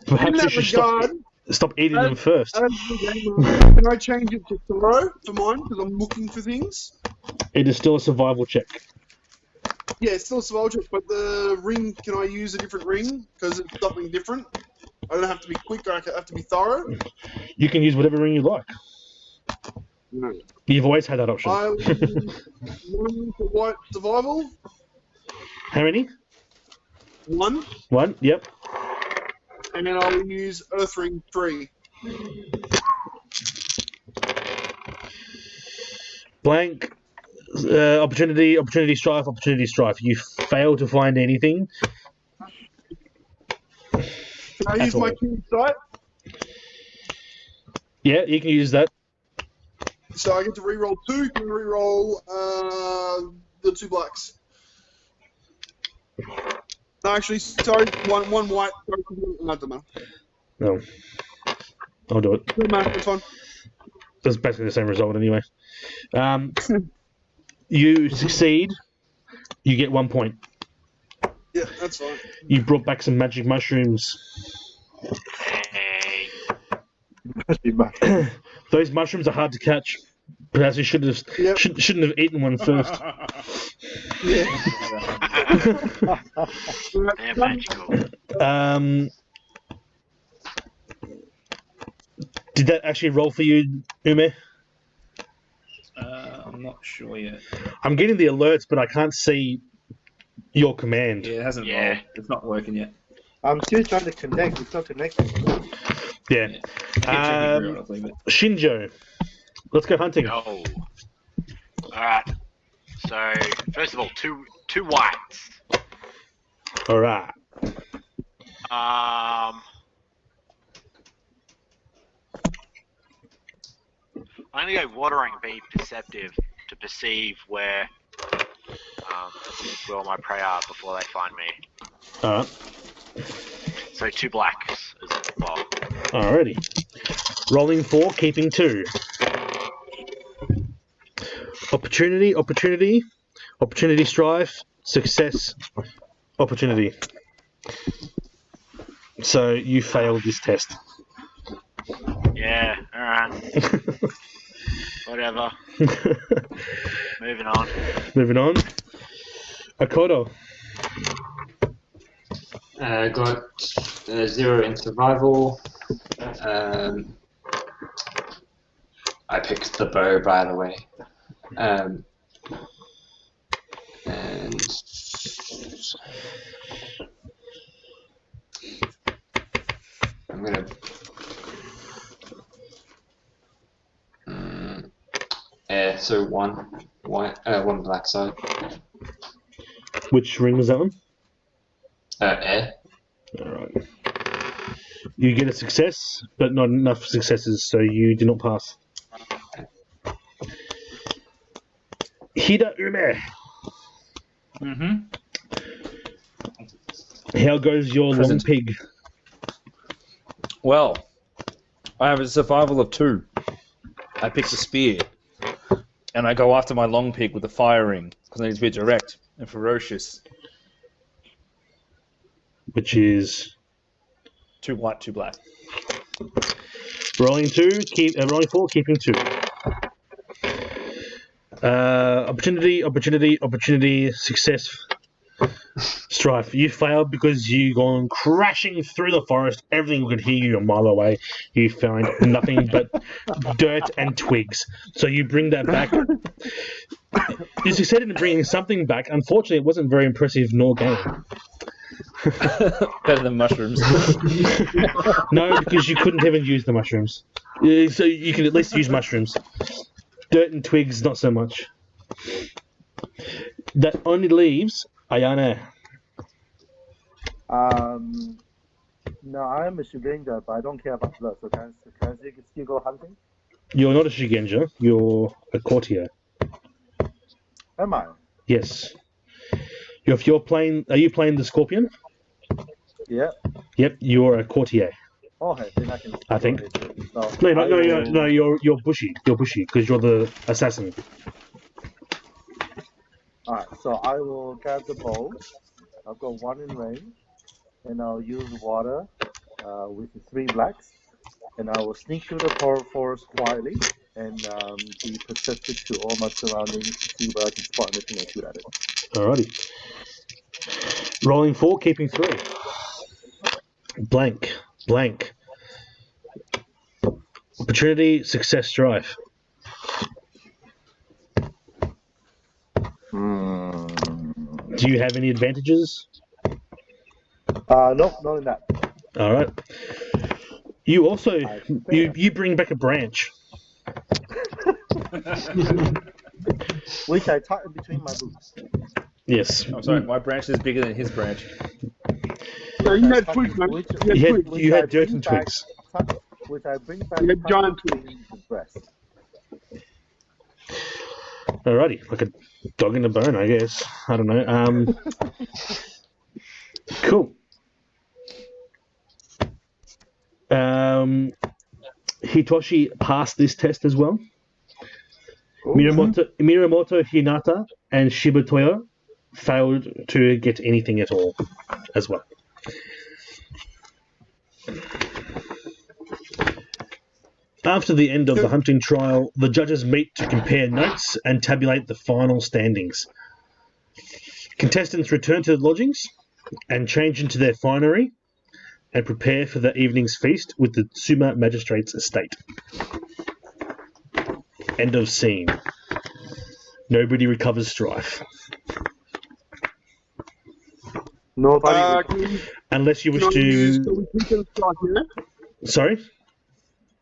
Perhaps you should stop eating them first. Can I change it to thorough for mine? Because I'm looking for things. It is still a survival check. Yeah, it's still a survival check, but the ring, can I use a different ring? Because it's something different. I don't have to be quick, I have to be thorough. You can use whatever ring you like. No. You've always had that option. I will use 1 for white survival. How many? 1. 1, yep. And then I'll use Earth Ring 3. Blank. Opportunity, strife. You fail to find anything. Can I use my keen sight? Yeah, you can use that. So I get to reroll 2. Can reroll the 2 blacks. No, actually, sorry, one white. No, doesn't matter. No. I'll do it. Doesn't matter, it's fine. That's basically the same result anyway. You succeed, you get 1 point. Yeah, that's fine. You brought back some magic mushrooms. Hey. Those mushrooms are hard to catch. Perhaps you shouldn't have eaten one first. Yeah. They're magical. Did that actually roll for you, Ume? I'm not sure yet. I'm getting the alerts, but I can't see your command. Yeah, it hasn't rolled. It's not working yet. I'm still trying to connect. It's not connecting. Yeah. Shinjo, let's go hunting. Yo. Alright. So, first of all, two whites. All right. I'm gonna go watering, be perceptive to perceive where my prey are before they find me. All right. So 2 blacks as well. Alrighty. Rolling 4, keeping 2. Opportunity, strive, success, opportunity. So you failed this test. Yeah, alright. Whatever. Moving on. Moving on. Akodo. Got 0 in survival. I picked the bow, by the way. And I'm gonna. So one black side. Which ring was that one? Air. Alright. You get a success, but not enough successes, so you do not pass. Hida Ume. Mm-hmm. How goes your long Present. pig? Well, I have a survival of 2. I pick the spear, and I go after my long pig with the firing because I need to be direct and ferocious. Which is 2 white, 2 black. rolling 4, keeping 2. Opportunity, success, strife. You failed because you gone crashing through the forest. Everything could hear you a mile away. You find nothing but dirt and twigs. So you bring that back. You succeeded in bringing something back. Unfortunately, it wasn't very impressive nor game. Better than mushrooms. No, because you couldn't even use the mushrooms. So you can at least use mushrooms. Dirt and twigs, not so much. That only leaves Ayane. No, I'm a Shugenja, but I don't care about blood, so can I still go hunting? You're not a Shigenja, you're a courtier. Am I? Yes. If you're playing, are you playing the Scorpion? Yeah. Yep, you're a courtier. Okay, then I can. I think. So No, you're bushy. You're bushy because you're the assassin. Alright, so I will grab the bow. I'll go 1 in range, and I'll use water with the 3 blacks, and I will sneak through the forest quietly and be perceptive to all my surroundings to see where I can spot anything and shoot at it. Alrighty. Rolling 4, keeping 3. Blank. Opportunity, success, strife. Do you have any advantages? Nope, not in that. All right. You also you bring back a branch. Which I tuck in between my boots. Yes. I'm sorry, my branch is bigger than his branch. No, you had twigs, man. You had dirt and twigs. Which I bring back. You had giant twigs. The breast. Alrighty, like a dog in a bone, I guess. I don't know. Cool. Hitoshi passed this test as well. Miramoto, Hinata, and Shibatoyo failed to get anything at all as well. After the end of the hunting trial, the judges meet to compare notes and tabulate the final standings. Contestants return to the lodgings and change into their finery and prepare for the evening's feast with the Suma Magistrate's estate. End of scene. Nobody recovers strife. Nobody. Unless you wish to... Sorry?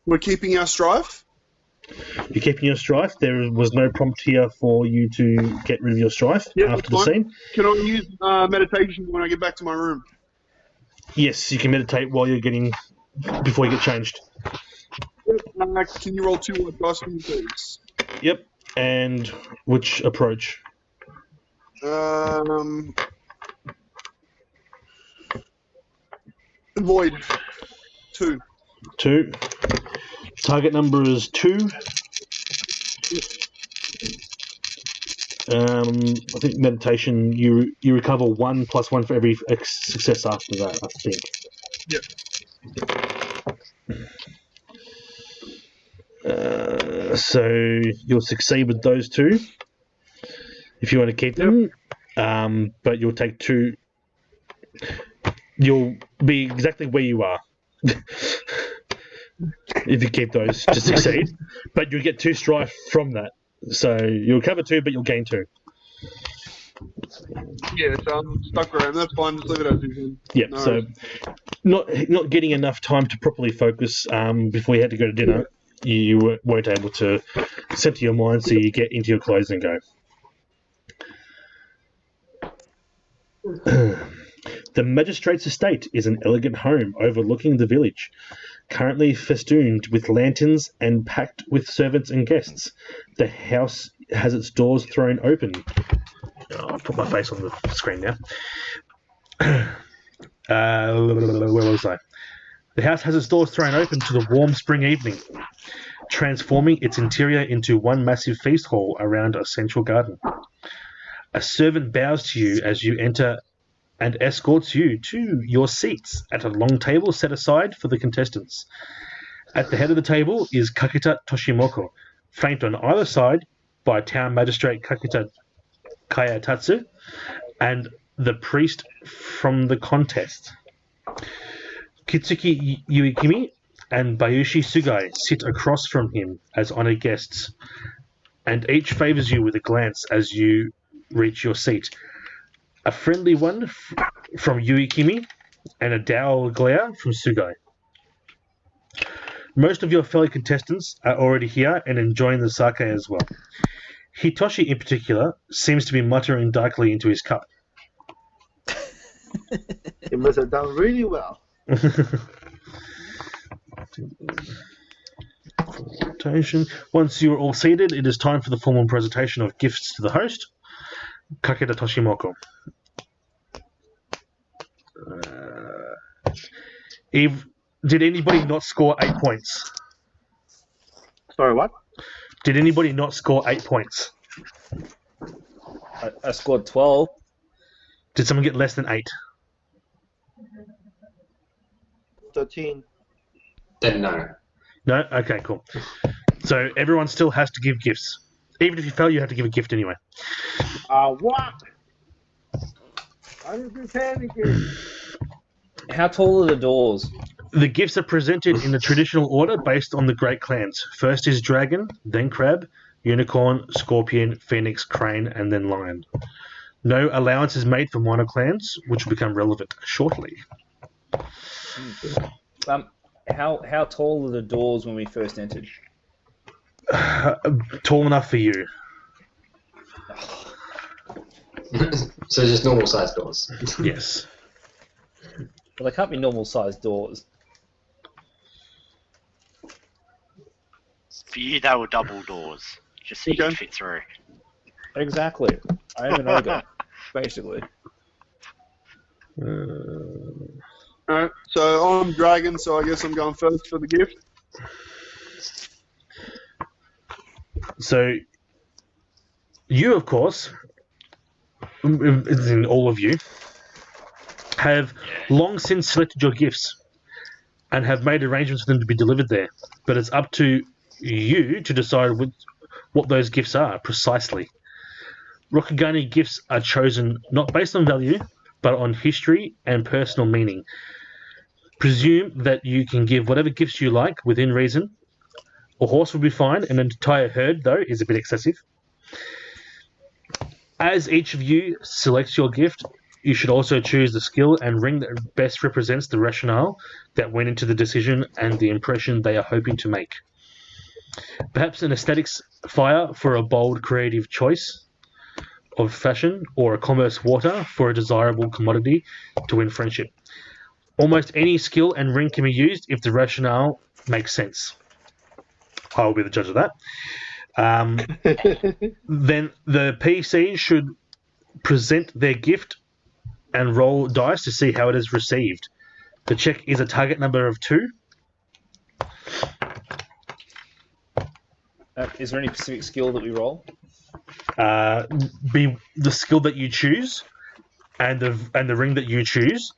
We're keeping our strife? You're keeping your strife. There was no prompt here for you to get rid of your strife after the scene. Can I use meditation when I get back to my room? Yes, you can meditate while you're before you get changed. Can you roll 2 white dice for me, please? Yep. And which approach? Void. 2. 2. Target number is 2. I think meditation, you recover 1 + 1 for every success after that, I think. Yep. So you'll succeed with those 2. if you want to keep them. But you'll take 2. You'll be exactly where you are if you keep those to succeed. But you'll get 2 strife from that. So you'll cover 2, but you'll gain 2. Yeah, so I'm stuck around. That's fine. Just leave it as is. Yep. No So worries. not getting enough time to properly focus before you had to go to dinner. You weren't able to center your mind, so you get into your clothes and go. The magistrate's estate is an elegant home overlooking the village, currently festooned with lanterns and packed with servants and guests. The house has its doors thrown open. I'll put my face on the screen now. Where was I? The house has its doors thrown open to the warm spring evening, transforming its interior into one massive feast hall around a central garden. A servant bows to you as you enter and escorts you to your seats at a long table set aside for the contestants. At the head of the table is Kakita Toshimoko, flanked on either side by Town Magistrate Kakita Kayatatsu and the priest from the contest. Kitsuki Yuikimi and Bayushi Sugai sit across from him as honored guests, and each favors you with a glance as you reach your seat. A friendly one from Yuikimi and a dour glare from Sugai. Most of your fellow contestants are already here and enjoying the sake as well. Hitoshi, in particular, seems to be muttering darkly into his cup. You must have done really well. Once you are all seated, it is time for the formal presentation of gifts to the host, Kakita Toshimoko. Eve, did anybody not score 8 points? Sorry, what? Did anybody not score 8 points? I scored 12. Did someone get less than 8? 13. Then no. No? Okay, cool. So everyone still has to give gifts. Even if you fail, you have to give a gift anyway. What? I didn't say anything. How tall are the doors? The gifts are presented in the traditional order based on the great clans. First is dragon, then crab, unicorn, scorpion, phoenix, crane, and then lion. No allowance is made for minor clans, which will become relevant shortly. How tall are the doors when we first entered? Tall enough for you. So just normal sized doors. Yes. Well, they can't be normal sized doors. For you, they were double doors, just so you Okay. could fit through. Exactly. I am an ogre, basically. Alright, so I'm dragon, so I guess I'm going first for the gift. So, you, of course, as in all of you, have long since selected your gifts and have made arrangements for them to be delivered there. But it's up to you to decide what those gifts are precisely. Rokugani gifts are chosen not based on value, but on history and personal meaning. Presume that you can give whatever gifts you like within reason. A horse would be fine, an entire herd, though, is a bit excessive. As each of you selects your gift, you should also choose the skill and ring that best represents the rationale that went into the decision and the impression they are hoping to make. Perhaps an aesthetics fire for a bold creative choice of fashion, or a commerce water for a desirable commodity to win friendship. Almost any skill and ring can be used if the rationale makes sense. I will be the judge of that. Then the PC should present their gift and roll dice to see how it is received. The check is a target number of 2. Is there any specific skill that we roll? Be the skill that you choose and the ring that you choose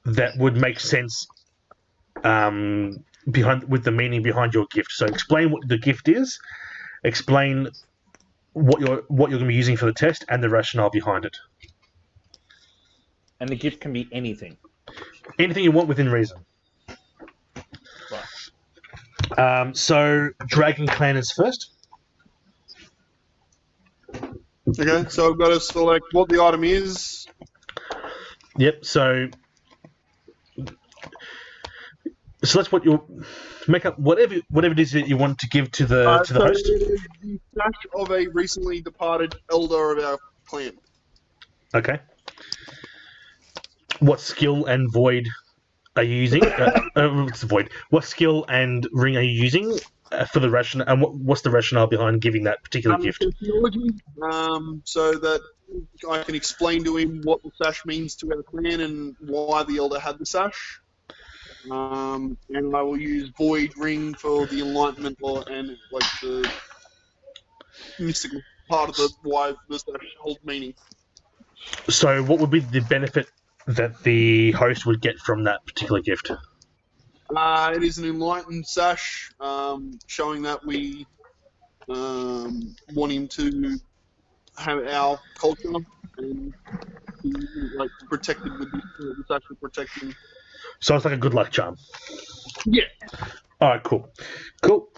that would make sense with the meaning behind your gift. So explain what the gift is, explain what you're going to be using for the test and the rationale behind it. And the gift can be anything. Anything you want within reason. Right. So Dragon Clan is first. Okay, so I've got to select what the item is. Yep. So that's what you'll make up. Whatever it is that you want to give to the So host. it is the sash of a recently departed elder of our clan. Okay. What skill and void are you using? What's the void? What skill and ring are you using for the rationale? And what's the rationale behind giving that particular gift? Theology, so that I can explain to him what the sash means to our clan and why the elder had the sash. And I will use void ring for the enlightenment and like the mystical part of the why the sash holds meaning. So, what would be the benefit that the host would get from that particular gift? It is an enlightened sash, showing that we want him to have our culture and be like protected with this sash will protect him. So it's like a good luck charm. Yeah. All right, cool.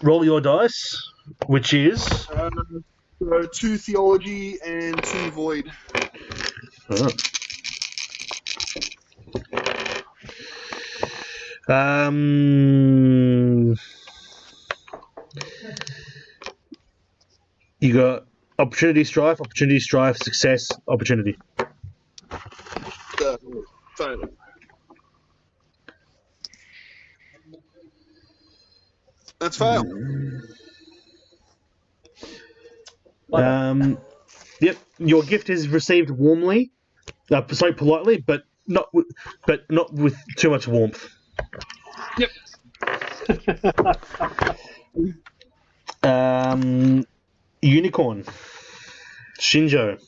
Roll your dice, which is So 2 theology and 2 void. oh. You got opportunity, strife, success, opportunity. Fail. That's fail. Yep. Your gift is received warmly, politely, but not with too much warmth. Yep. Unicorn. Shinjo.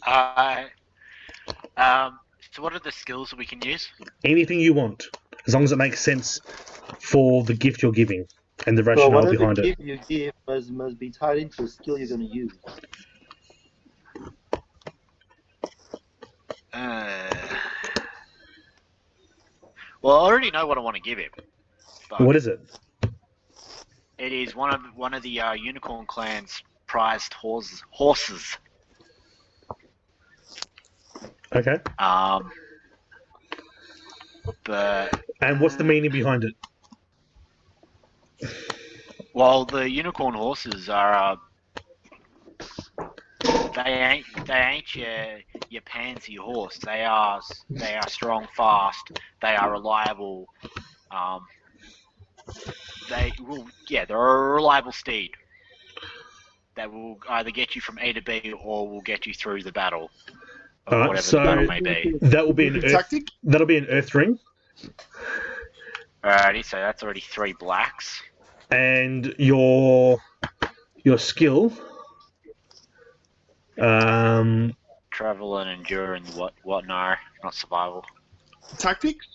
So what are the skills that we can use? Anything you want, as long as it makes sense for the gift you're giving and the So rationale whatever behind the it. gift you give must be tied into a skill you're going to use. Well, I already know what I want to give him. But What is it? it is one of the Unicorn Clan's prized horses. Okay. But And what's the meaning behind it? well, the unicorn horses are they ain't your pansy horse. They are strong, fast. They are reliable. They're a reliable steed that will either get you from A to B or will get you through the battle. Whatever the battle may be. That will be an tactic. That'll be an earth ring. Alrighty, so that's already 3 blacks. And your skill. Travel and endure and what? No, not survival. Tactics.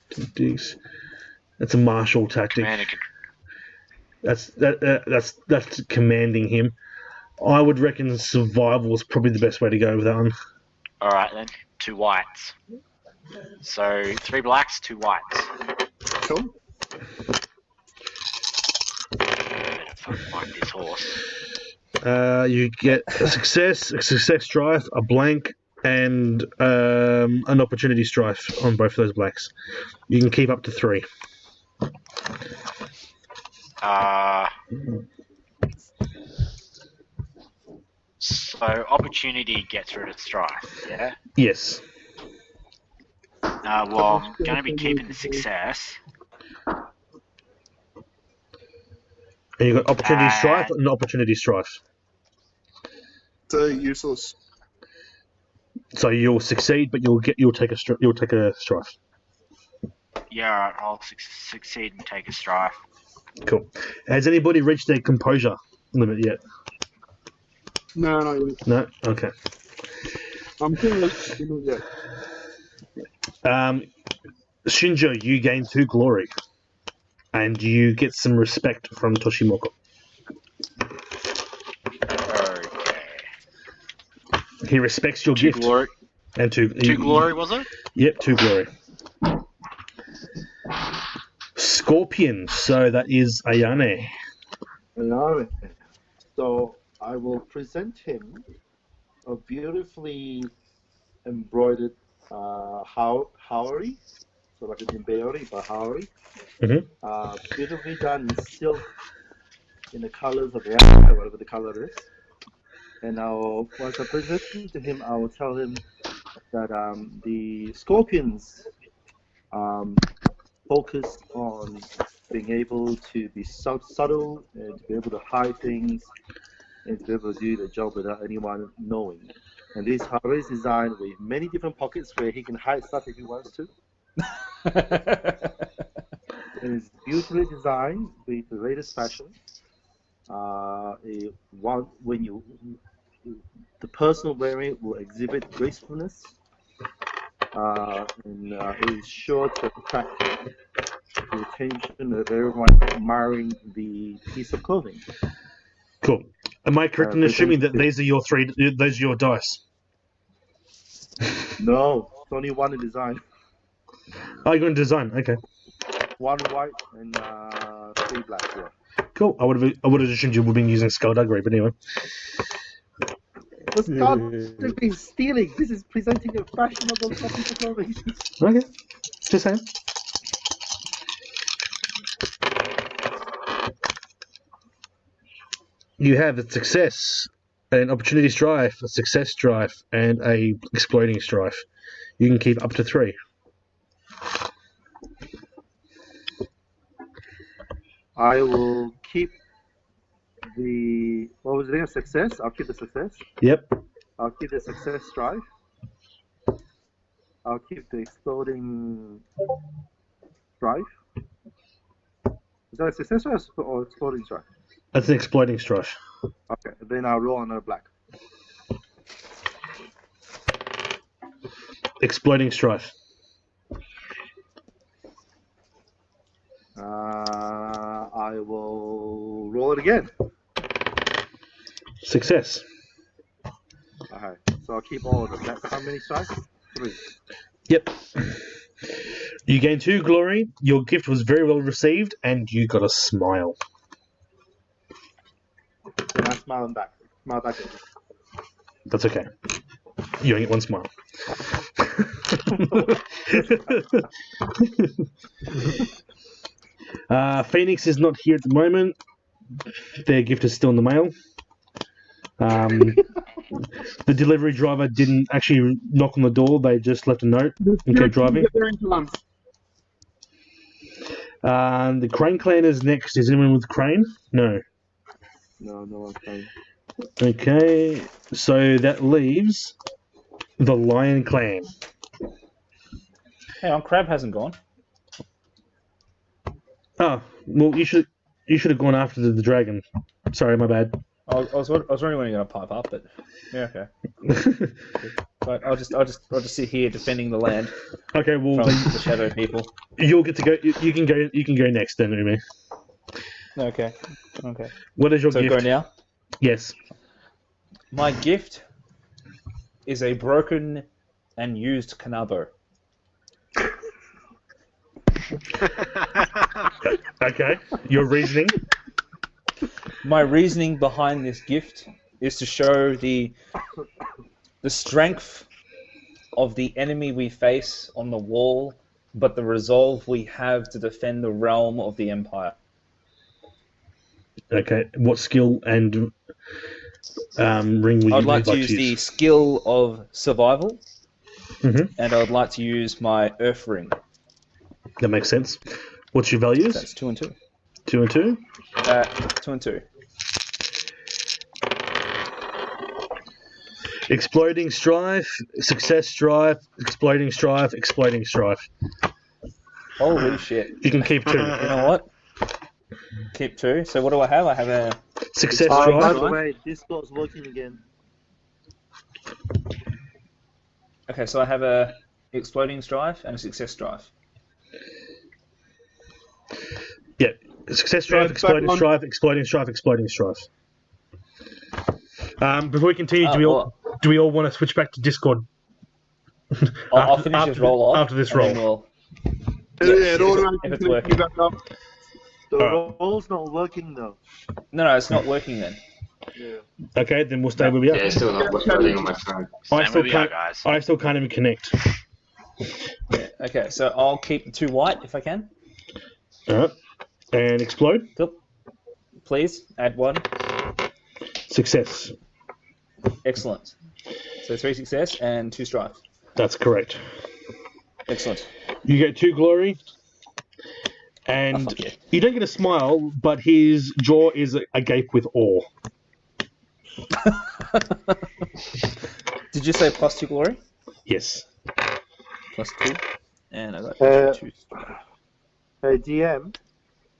Tactics. That's a martial tactic. That's commanding him. I would reckon survival is probably the best way to go with that one. All right then, 2 whites. So 3 blacks, 2 whites. Cool. Better fucking find this horse. You get a success strife, a blank, and an opportunity strife on both of those blacks. You can keep up to 3. So opportunity gets rid of strife, yeah? Yes. Well, I'm going to be keeping the success. And you got opportunity strife and opportunity strife. So useless. So you'll succeed, but you'll take a strife. Yeah, alright, I'll succeed and take a strife. Cool. Has anybody reached their composure limit yet? No, not yet. No. Okay. I'm curious. Yeah. Shinjo, you gain 2 glory, and you get some respect from Toshimoko. He respects your Two gift. glory. And Two glory, was it? Yep, 2 glory. Scorpion, so that is Ayane. Alright. So I will present him a beautifully embroidered Haori, so like an embroidery but Haori. Beautifully done in silk in the colors of the empire, whatever the color is. And once I present it to him, I will tell him that the scorpions focus on being able to be subtle and to be able to hide things and to be able to do the job without anyone knowing. And this hardware is designed with many different pockets where he can hide stuff if he wants to. And it's beautifully designed with the latest fashion. When the person wearing it will exhibit gracefulness, and it is sure to attract the attention of everyone admiring the piece of clothing. Cool. Am I correct in assuming that these are your those are your dice? No, it's only one in design. Oh, you're going to design. Okay. 1 white and 3 black. Yeah. Cool. I would have assumed you would have been using skullduggery, but anyway. The skullduggery is stealing. This is presenting a fashionable piece of clothing. Okay. Just saying. You have a success, an opportunity strife, a success strife, and a exploding strife. You can keep up to 3. I will keep the... What was it? Success? I'll keep the success. Yep. I'll keep the success strife. I'll keep the exploding strife. Is that a success strife or exploding strife? That's an exploding strife. Okay, then I'll roll another black. Exploding strife. I will roll it again. Success. Okay, so I'll keep all of them. That's how many strikes? 3. Yep. You gain 2 glory. Your gift was very well received, and you got a smile. And I smile back. Smile back at you. That's okay. You only get 1 smile. Phoenix is not here at the moment. Their gift is still in the mail. The delivery driver didn't actually knock on the door. They just left a note and kept driving. The Crane Clan is next. Is anyone with Crane? No. No one's playing. Okay, so that leaves the Lion Clan. Hang on, Crab hasn't gone. Oh, well, you should have gone after the dragon. Sorry, my bad. I was wondering when you're gonna pipe up, but yeah, okay. But I'll just sit here defending the land. Okay, well, from the shadow people. You'll get to go. You can go. You can go next, then, Umi. Okay. What is your gift? So go now. Yes. My gift is a broken and used Kanabo. Okay. Your reasoning? My reasoning behind this gift is to show the strength of the enemy we face on the wall, but the resolve we have to defend the realm of the Empire. Okay. What skill and ring will you I'd like to use the skill of survival, and I'd like to use my Earth Ring. That makes sense. What's your values? That's 2 and 2. 2 and 2? 2 and 2. Exploding strife, success strife, exploding strife, exploding strife. Holy shit. You can keep 2. You know what? Keep 2. So what do I have? I have a success By strife. the way, Discord's working again. Okay, so I have a exploding strife and a success strife. Yeah. Success strife, exploding strife, exploding strife, exploding strife. Before we continue, do we all... do we all want to switch back to Discord? I'll finish this roll off after this and then roll. Yeah, it if automatically it's connects you working. back up. The Alright. roll's not working though. No, it's not working then. Yeah. Okay, then we'll stay where we are. Yeah, it's still not loading on my phone. I Same still where we are, can't. guys. I still can't even connect. Yeah. Okay, so I'll keep the 2 white if I can. All right, and explode. Cool. Please add 1. Success. Excellent. So 3 success and 2 strife. That's correct. Excellent. You get 2 glory, and fuck yeah. you don't get a smile, but his jaw is agape with awe. Did you say plus 2 glory? Yes. Plus 2. And I got 2 strife. Hey, GM,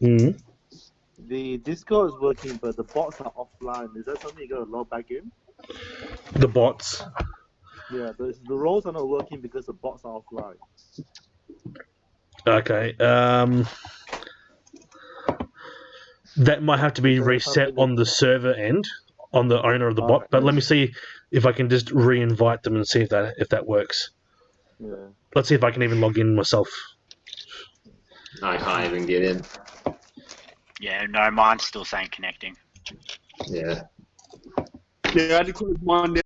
Hmm. the Discord is working, but the bots are offline. Is that something you gotta log back in? The bots. Yeah, the roles are not working because the bots are offline. Okay. That might have to be reset on the server end, on the owner of the bot. But let me see if I can just re-invite them and see if that works. Yeah. Let's see if I can even log in myself. I can't even get in. Yeah, no, mine's still saying connecting. Yeah. Yeah, I had to close mine down.